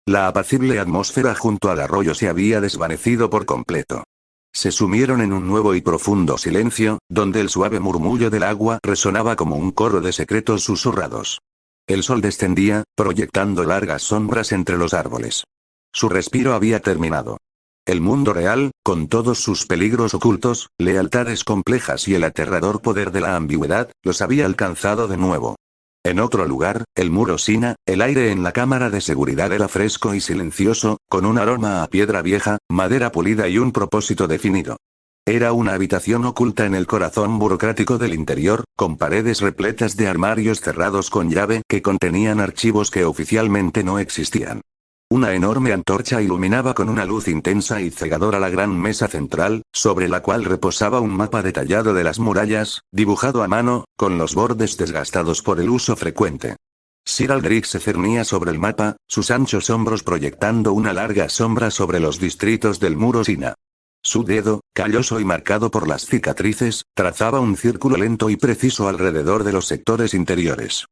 La apacible atmósfera junto al arroyo se había desvanecido por completo. Se sumieron en un nuevo y profundo silencio, donde el suave murmullo del agua resonaba como un coro de secretos susurrados. El sol descendía, proyectando largas sombras entre los árboles. Su respiro había terminado. El mundo real, con todos sus peligros ocultos, lealtades complejas y el aterrador poder de la ambigüedad, los había alcanzado de nuevo. En otro lugar, el muro Sina, el aire en la cámara de seguridad era fresco y silencioso, con un aroma a piedra vieja, madera pulida y un propósito definido. Era una habitación oculta en el corazón burocrático del interior, con paredes repletas de armarios cerrados con llave que contenían archivos que oficialmente no existían. Una enorme antorcha iluminaba con una luz intensa y cegadora la gran mesa central, sobre la cual reposaba un mapa detallado de las murallas, dibujado a mano, con los bordes desgastados por el uso frecuente. Sir Aldrich se cernía sobre el mapa, sus anchos hombros proyectando una larga sombra sobre los distritos del muro Sina. Su dedo, calloso y marcado por las cicatrices, trazaba un círculo lento y preciso alrededor de los sectores interiores.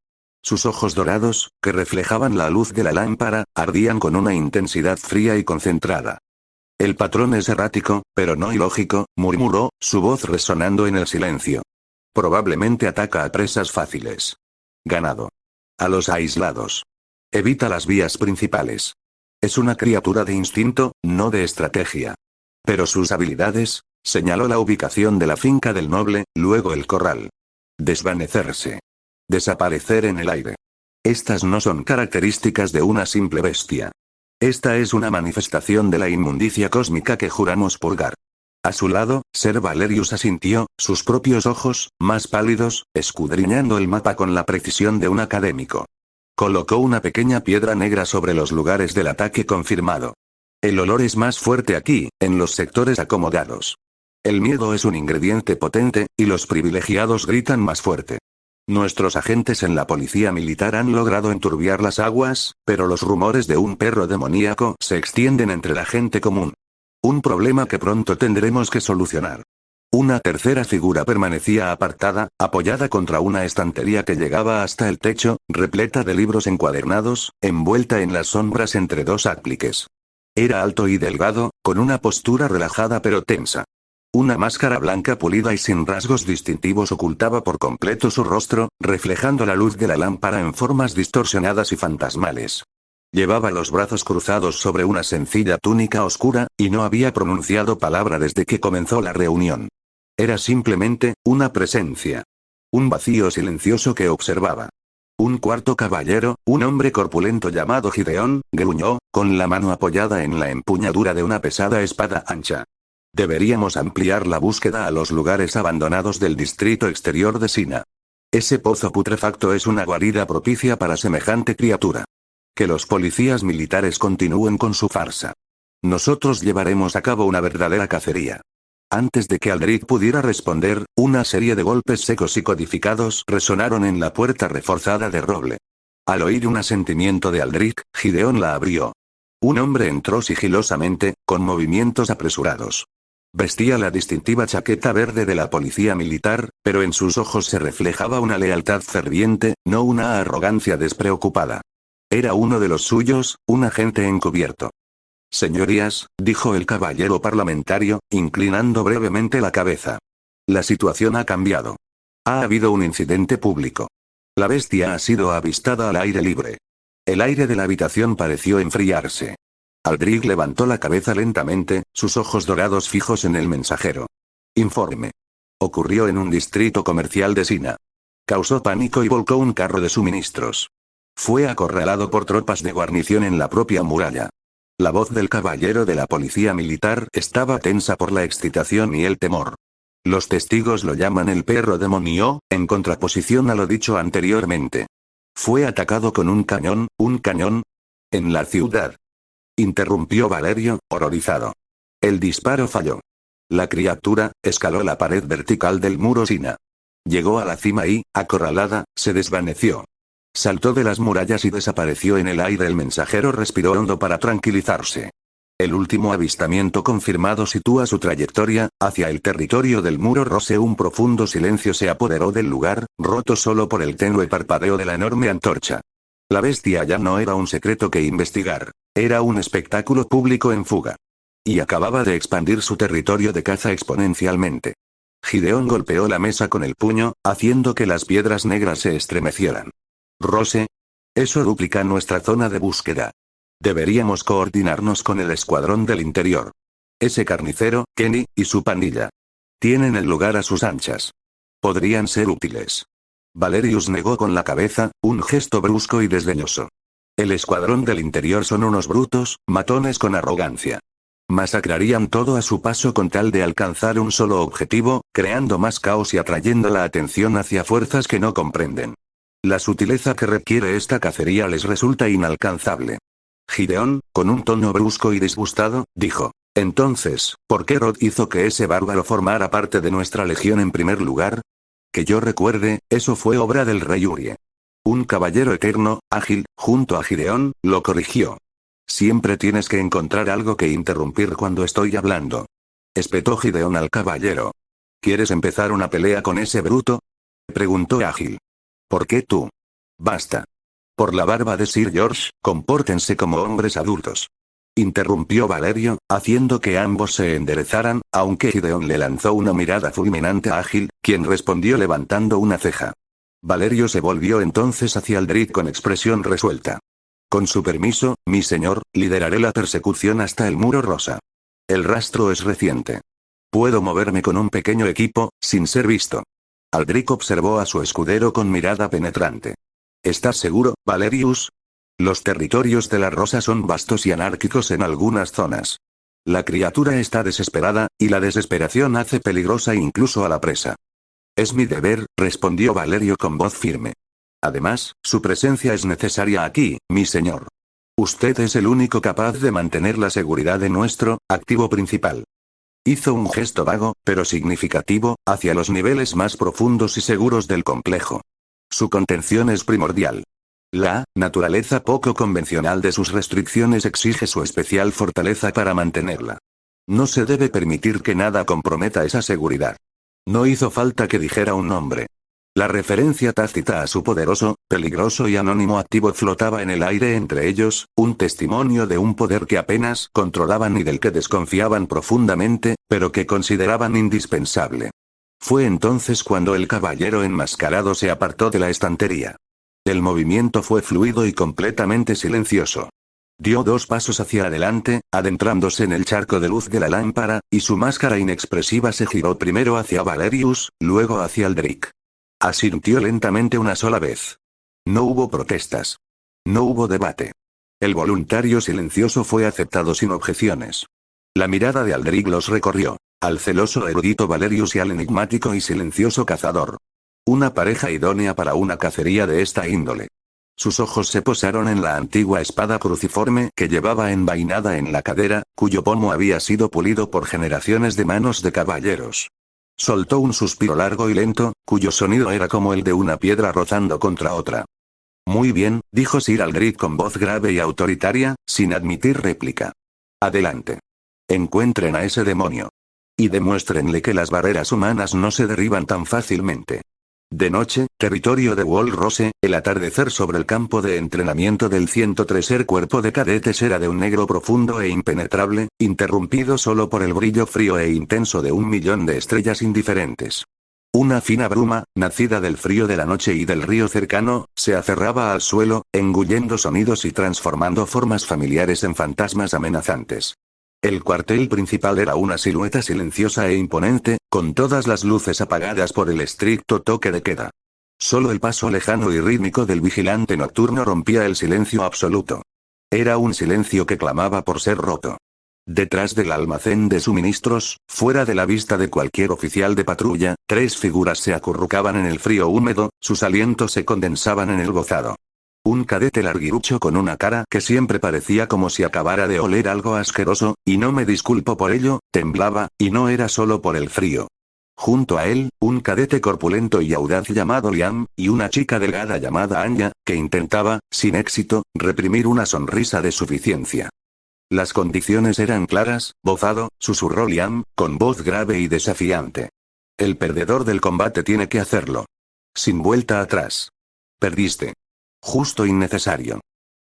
Sus ojos dorados, que reflejaban la luz de la lámpara, ardían con una intensidad fría y concentrada. El patrón es errático, pero no ilógico, murmuró, su voz resonando en el silencio. Probablemente ataca a presas fáciles. Ganado. A los aislados. Evita las vías principales. Es una criatura de instinto, no de estrategia. Pero sus habilidades, señaló la ubicación de la finca del noble, luego el corral. Desvanecerse. Desaparecer en el aire. Estas no son características de una simple bestia. Esta es una manifestación de la inmundicia cósmica que juramos purgar. A su lado, Ser Valerius asintió, sus propios ojos, más pálidos, escudriñando el mapa con la precisión de un académico. Colocó una pequeña piedra negra sobre los lugares del ataque confirmado. El olor es más fuerte aquí, en los sectores acomodados. El miedo es un ingrediente potente, y los privilegiados gritan más fuerte. Nuestros agentes en la policía militar han logrado enturbiar las aguas, pero los rumores de un perro demoníaco se extienden entre la gente común. Un problema que pronto tendremos que solucionar. Una tercera figura permanecía apartada, apoyada contra una estantería que llegaba hasta el techo, repleta de libros encuadernados, envuelta en las sombras entre dos apliques. Era alto y delgado, con una postura relajada pero tensa. Una máscara blanca pulida y sin rasgos distintivos ocultaba por completo su rostro, reflejando la luz de la lámpara en formas distorsionadas y fantasmales. Llevaba los brazos cruzados sobre una sencilla túnica oscura, y no había pronunciado palabra desde que comenzó la reunión. Era simplemente, una presencia. Un vacío silencioso que observaba. Un cuarto caballero, un hombre corpulento llamado Gideón, gruñó, con la mano apoyada en la empuñadura de una pesada espada ancha. Deberíamos ampliar la búsqueda a los lugares abandonados del distrito exterior de Sina. Ese pozo putrefacto es una guarida propicia para semejante criatura. Que los policías militares continúen con su farsa. Nosotros llevaremos a cabo una verdadera cacería. Antes de que Aldrich pudiera responder, una serie de golpes secos y codificados resonaron en la puerta reforzada de roble. Al oír un asentimiento de Aldrich, Gideón la abrió. Un hombre entró sigilosamente, con movimientos apresurados. Vestía la distintiva chaqueta verde de la policía militar, pero en sus ojos se reflejaba una lealtad ferviente, no una arrogancia despreocupada. Era uno de los suyos, un agente encubierto. Señorías, dijo el caballero parlamentario, inclinando brevemente la cabeza. La situación ha cambiado. Ha habido un incidente público. La bestia ha sido avistada al aire libre. El aire de la habitación pareció enfriarse. Aldrich levantó la cabeza lentamente, sus ojos dorados fijos en el mensajero. Informe. Ocurrió en un distrito comercial de Sina. Causó pánico y volcó un carro de suministros. Fue acorralado por tropas de guarnición en la propia muralla. La voz del caballero de la policía militar estaba tensa por la excitación y el temor. Los testigos lo llaman el perro demonio, en contraposición a lo dicho anteriormente. Fue atacado con un cañón, en la ciudad. Interrumpió Valerio, horrorizado. El disparo falló. La criatura escaló la pared vertical del muro Sina. Llegó a la cima y, acorralada, se desvaneció. Saltó de las murallas y desapareció en el aire. El mensajero respiró hondo para tranquilizarse. El último avistamiento confirmado sitúa su trayectoria hacia el territorio del muro Rose. Un profundo silencio se apoderó del lugar, roto solo por el tenue parpadeo de la enorme antorcha. La bestia ya no era un secreto que investigar. Era un espectáculo público en fuga. Y acababa de expandir su territorio de caza exponencialmente. Gideón golpeó la mesa con el puño, haciendo que las piedras negras se estremecieran. Rose. Eso duplica nuestra zona de búsqueda. Deberíamos coordinarnos con el escuadrón del interior. ese carnicero, Kenny, y su pandilla. Tienen el lugar a sus anchas. Podrían ser útiles. Valerius negó con la cabeza, un gesto brusco y desdeñoso. El escuadrón del interior son unos brutos, matones con arrogancia. Masacrarían todo a su paso con tal de alcanzar un solo objetivo, creando más caos y atrayendo la atención hacia fuerzas que no comprenden. La sutileza que requiere esta cacería les resulta inalcanzable. Gideón, con un tono brusco y disgustado, dijo: entonces, ¿por qué Rod hizo que ese bárbaro formara parte de nuestra legión en primer lugar? Que yo recuerde, eso fue obra del rey Urie. Un caballero eterno, ágil, junto a Gideón, lo corrigió. Siempre tienes que encontrar algo que interrumpir cuando estoy hablando. Espetó Gideón al caballero. ¿Quieres empezar una pelea con ese bruto? Preguntó Ágil. ¿Por qué tú? Basta. Por la barba de Sir George, compórtense como hombres adultos. Interrumpió Valerio, haciendo que ambos se enderezaran, aunque Gideón le lanzó una mirada fulminante a Ágil, quien respondió levantando una ceja. Valerio se volvió entonces hacia Aldrich con expresión resuelta. Con su permiso, mi señor, lideraré la persecución hasta el muro rosa. El rastro es reciente. Puedo moverme con un pequeño equipo, sin ser visto. Aldrich observó a su escudero con mirada penetrante. ¿Estás seguro, Valerius? Los territorios de la Rosa son vastos y anárquicos en algunas zonas. La criatura está desesperada, y la desesperación hace peligrosa incluso a la presa. Es mi deber, respondió Valerio con voz firme. Además, su presencia es necesaria aquí, mi señor. Usted es el único capaz de mantener la seguridad de nuestro activo principal. Hizo un gesto vago, pero significativo, hacia los niveles más profundos y seguros del complejo. Su contención es primordial. La naturaleza poco convencional de sus restricciones exige su especial fortaleza para mantenerla. No se debe permitir que nada comprometa esa seguridad. No hizo falta que dijera un nombre. La referencia tácita a su poderoso, peligroso y anónimo activo flotaba en el aire entre ellos, un testimonio de un poder que apenas controlaban y del que desconfiaban profundamente, pero que consideraban indispensable. Fue entonces cuando el caballero enmascarado se apartó de la estantería. El movimiento fue fluido y completamente silencioso. Dio 2 pasos hacia adelante, adentrándose en el charco de luz de la lámpara, y su máscara inexpresiva se giró primero hacia Valerius, luego hacia Aldrich. Asintió lentamente una sola vez. No hubo protestas. No hubo debate. El voluntario silencioso fue aceptado sin objeciones. La mirada de Aldrich los recorrió. Al celoso erudito Valerius y al enigmático y silencioso cazador. Una pareja idónea para una cacería de esta índole. Sus ojos se posaron en la antigua espada cruciforme que llevaba envainada en la cadera, cuyo pomo había sido pulido por generaciones de manos de caballeros. Soltó un suspiro largo y lento, cuyo sonido era como el de una piedra rozando contra otra. Muy bien, dijo Sir Aldrich con voz grave y autoritaria, sin admitir réplica. Adelante. Encuentren a ese demonio. Y demuéstrenle que las barreras humanas no se derriban tan fácilmente. De noche, territorio de Wall Rose, el atardecer sobre el campo de entrenamiento del 103er cuerpo de cadetes era de un negro profundo e impenetrable, interrumpido solo por el brillo frío e intenso de 1.000.000 de estrellas indiferentes. Una fina bruma, nacida del frío de la noche y del río cercano, se aferraba al suelo, engullendo sonidos y transformando formas familiares en fantasmas amenazantes. El cuartel principal era una silueta silenciosa e imponente, con todas las luces apagadas por el estricto toque de queda. Solo el paso lejano y rítmico del vigilante nocturno rompía el silencio absoluto. Era un silencio que clamaba por ser roto. Detrás del almacén de suministros, fuera de la vista de cualquier oficial de patrulla, 3 figuras se acurrucaban en el frío húmedo, sus alientos se condensaban en el gozado. Un cadete larguirucho con una cara que siempre parecía como si acabara de oler algo asqueroso, y no me disculpo por ello, temblaba, y no era solo por el frío. Junto a él, un cadete corpulento y audaz llamado Liam, y una chica delgada llamada Anya, que intentaba, sin éxito, reprimir una sonrisa de suficiencia. Las condiciones eran claras, bozado, susurró Liam, con voz grave y desafiante. El perdedor del combate tiene que hacerlo. Sin vuelta atrás. Perdiste. Justo innecesario.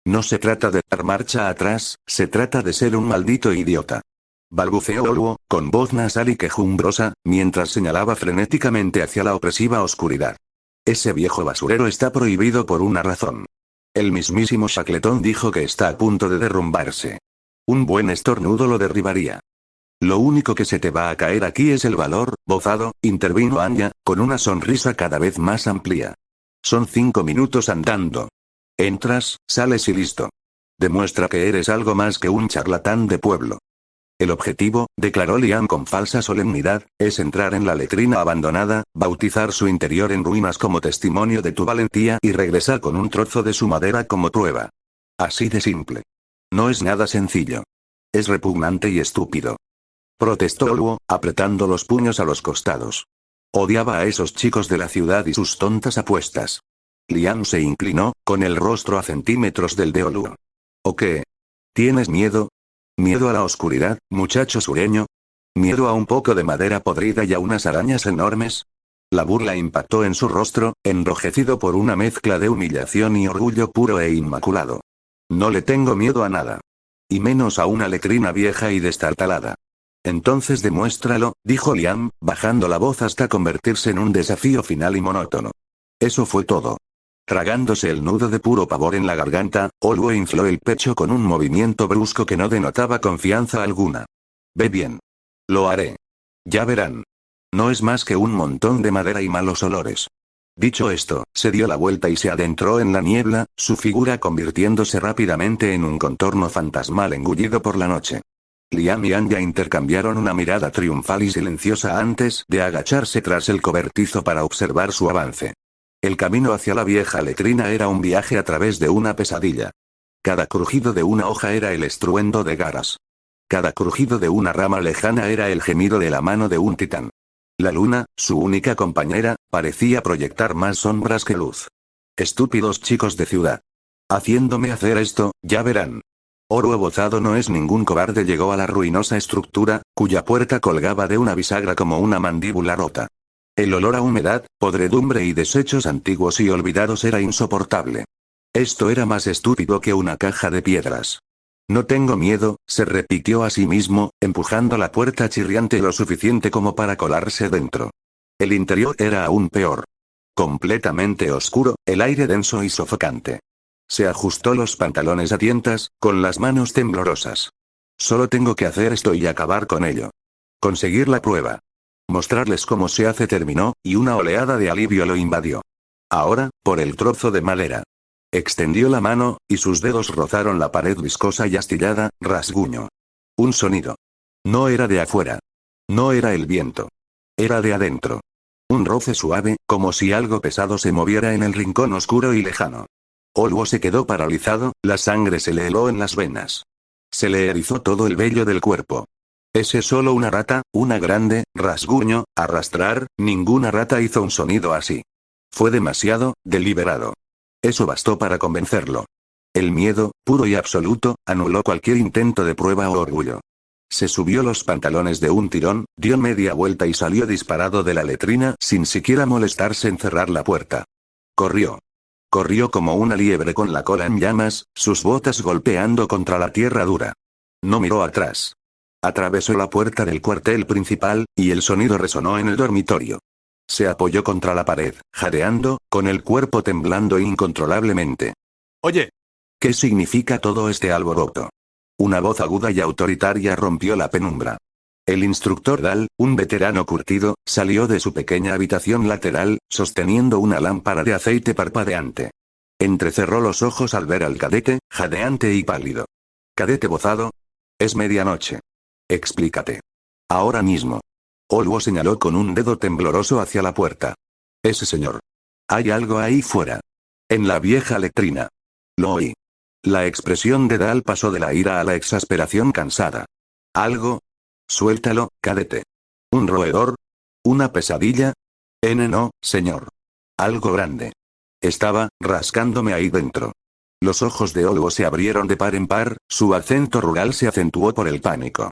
No se trata de dar marcha atrás, se trata de ser un maldito idiota. Balbuceó Oluo, con voz nasal y quejumbrosa, mientras señalaba frenéticamente hacia la opresiva oscuridad. Ese viejo basurero está prohibido por una razón. El mismísimo Shackleton dijo que está a punto de derrumbarse. Un buen estornudo lo derribaría. Lo único que se te va a caer aquí es el valor, bozado, intervino Anya, con una sonrisa cada vez más amplia. Son 5 minutos andando. Entras, sales y listo. Demuestra que eres algo más que un charlatán de pueblo. El objetivo, declaró Liam con falsa solemnidad, es entrar en la letrina abandonada, bautizar su interior en ruinas como testimonio de tu valentía y regresar con un trozo de su madera como prueba. Así de simple. No es nada sencillo. Es repugnante y estúpido. Protestó Oluo, apretando los puños a los costados. Odiaba a esos chicos de la ciudad y sus tontas apuestas. Liam se inclinó, con el rostro a centímetros del de Oluo. ¿O qué? ¿Tienes miedo? ¿Miedo a la oscuridad, muchacho sureño? ¿Miedo a un poco de madera podrida y a unas arañas enormes? La burla impactó en su rostro, enrojecido por una mezcla de humillación y orgullo puro e inmaculado. No le tengo miedo a nada. Y menos a una letrina vieja y destartalada. Entonces demuéstralo, dijo Liam, bajando la voz hasta convertirse en un desafío final y monótono. Eso fue todo. Tragándose el nudo de puro pavor en la garganta, Oluo infló el pecho con un movimiento brusco que no denotaba confianza alguna. Ve bien. Lo haré. Ya verán. No es más que un montón de madera y malos olores. Dicho esto, se dio la vuelta y se adentró en la niebla, su figura convirtiéndose rápidamente en un contorno fantasmal engullido por la noche. Liam y Anya intercambiaron una mirada triunfal y silenciosa antes de agacharse tras el cobertizo para observar su avance. El camino hacia la vieja letrina era un viaje a través de una pesadilla. Cada crujido de una hoja era el estruendo de garras. Cada crujido de una rama lejana era el gemido de la mano de un titán. La luna, su única compañera, parecía proyectar más sombras que luz. Estúpidos chicos de ciudad. Haciéndome hacer esto, ya verán. Oluo bozado no es ningún cobarde. Llegó a la ruinosa estructura, cuya puerta colgaba de una bisagra como una mandíbula rota. El olor a humedad, podredumbre y desechos antiguos y olvidados era insoportable. Esto era más estúpido que una caja de piedras. No tengo miedo, se repitió a sí mismo, empujando la puerta chirriante lo suficiente como para colarse dentro. El interior era aún peor. Completamente oscuro, el aire denso y sofocante. Se ajustó los pantalones a tientas, con las manos temblorosas. Solo tengo que hacer esto y acabar con ello. Conseguir la prueba. Mostrarles cómo se hace terminó, y una oleada de alivio lo invadió. Ahora, por el trozo de madera. Extendió la mano, y sus dedos rozaron la pared viscosa y astillada, rasguño. Un sonido. No era de afuera. No era el viento. Era de adentro. Un roce suave, como si algo pesado se moviera en el rincón oscuro y lejano. Oluo se quedó paralizado, la sangre se le heló en las venas. Se le erizó todo el vello del cuerpo. ¿Es solo una rata, una grande, rasguño, arrastrar? Ninguna rata hizo un sonido así. Fue demasiado, deliberado. Eso bastó para convencerlo. El miedo, puro y absoluto, anuló cualquier intento de prueba o orgullo. Se subió los pantalones de un tirón, dio media vuelta y salió disparado de la letrina sin siquiera molestarse en cerrar la puerta. Corrió. Corrió como una liebre con la cola en llamas, sus botas golpeando contra la tierra dura. No miró atrás. Atravesó la puerta del cuartel principal, y el sonido resonó en el dormitorio. Se apoyó contra la pared, jadeando, con el cuerpo temblando incontrolablemente. «Oye. ¿Qué significa todo este alboroto?» Una voz aguda y autoritaria rompió la penumbra. El instructor Dal, un veterano curtido, salió de su pequeña habitación lateral, sosteniendo una lámpara de aceite parpadeante. Entrecerró los ojos al ver al cadete, jadeante y pálido. «Cadete bozado. Es medianoche. Explícate. Ahora mismo». Oluo señaló con un dedo tembloroso hacia la puerta. «Ese señor. Hay algo ahí fuera. En la vieja letrina». Lo oí. La expresión de Dal pasó de la ira a la exasperación cansada. «¿Algo? Suéltalo, cadete. ¿Un roedor? ¿Una pesadilla? No, señor. Algo grande. Estaba rascándome ahí dentro». Los ojos de Oluo se abrieron de par en par, su acento rural se acentuó por el pánico.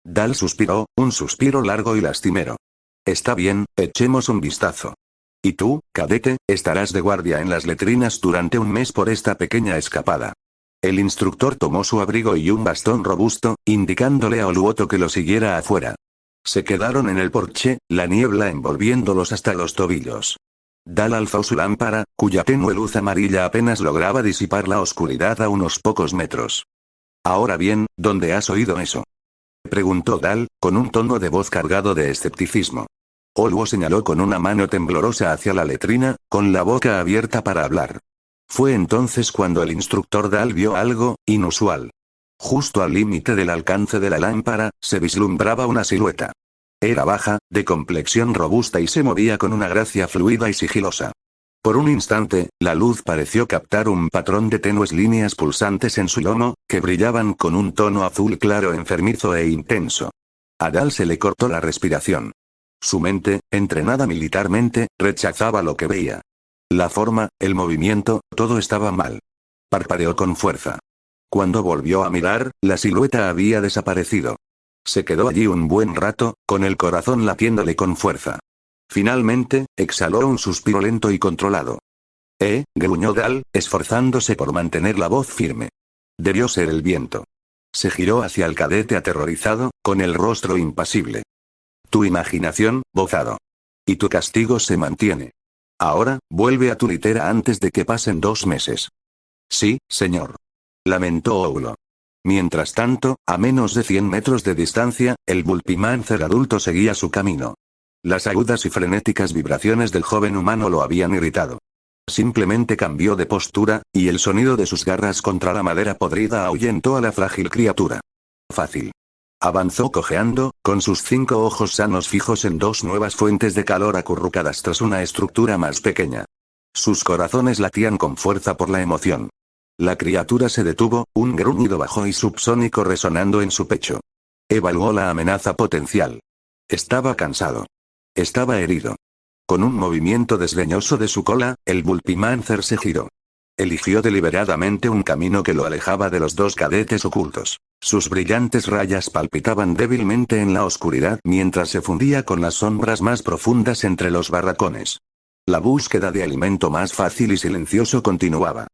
Dal suspiró, un suspiro largo y lastimero. «Está bien, echemos un vistazo. Y tú, cadete, estarás de guardia en las letrinas durante un mes por esta pequeña escapada». El instructor tomó su abrigo y un bastón robusto, indicándole a Oluoto que lo siguiera afuera. Se quedaron en el porche, la niebla envolviéndolos hasta los tobillos. Dal alzó su lámpara, cuya tenue luz amarilla apenas lograba disipar la oscuridad a unos pocos metros. «Ahora bien, ¿dónde has oído eso?» Preguntó Dal, con un tono de voz cargado de escepticismo. Oluo señaló con una mano temblorosa hacia la letrina, con la boca abierta para hablar. Fue entonces cuando el instructor Dal vio algo inusual. Justo al límite del alcance de la lámpara, se vislumbraba una silueta. Era baja, de complexión robusta y se movía con una gracia fluida y sigilosa. Por un instante, la luz pareció captar un patrón de tenues líneas pulsantes en su lomo, que brillaban con un tono azul claro enfermizo e intenso. A Dal se le cortó la respiración. Su mente, entrenada militarmente, rechazaba lo que veía. La forma, el movimiento, todo estaba mal. Parpadeó con fuerza. Cuando volvió a mirar, la silueta había desaparecido. Se quedó allí un buen rato, con el corazón latiéndole con fuerza. Finalmente, exhaló un suspiro lento y controlado. Gruñó Dal, esforzándose por mantener la voz firme. Debió ser el viento. Se giró hacia el cadete aterrorizado, con el rostro impasible. Tu imaginación, bozado. Y tu castigo se mantiene. Ahora, vuelve a tu litera antes de que pasen 2 meses. Sí, señor. Lamentó Oulo. Mientras tanto, a menos de 100 metros de distancia, el Bulpimancer adulto seguía su camino. Las agudas y frenéticas vibraciones del joven humano lo habían irritado. Simplemente cambió de postura, y el sonido de sus garras contra la madera podrida ahuyentó a la frágil criatura. Fácil. Avanzó cojeando, con sus 5 ojos sanos fijos en 2 nuevas fuentes de calor acurrucadas tras una estructura más pequeña. Sus corazones latían con fuerza por la emoción. La criatura se detuvo, un gruñido bajo y subsónico resonando en su pecho. Evaluó la amenaza potencial. Estaba cansado. Estaba herido. Con un movimiento desdeñoso de su cola, el Bulpimancer se giró. Eligió deliberadamente un camino que lo alejaba de los 2 cadetes ocultos. Sus brillantes rayas palpitaban débilmente en la oscuridad mientras se fundía con las sombras más profundas entre los barracones. La búsqueda de alimento más fácil y silencioso continuaba.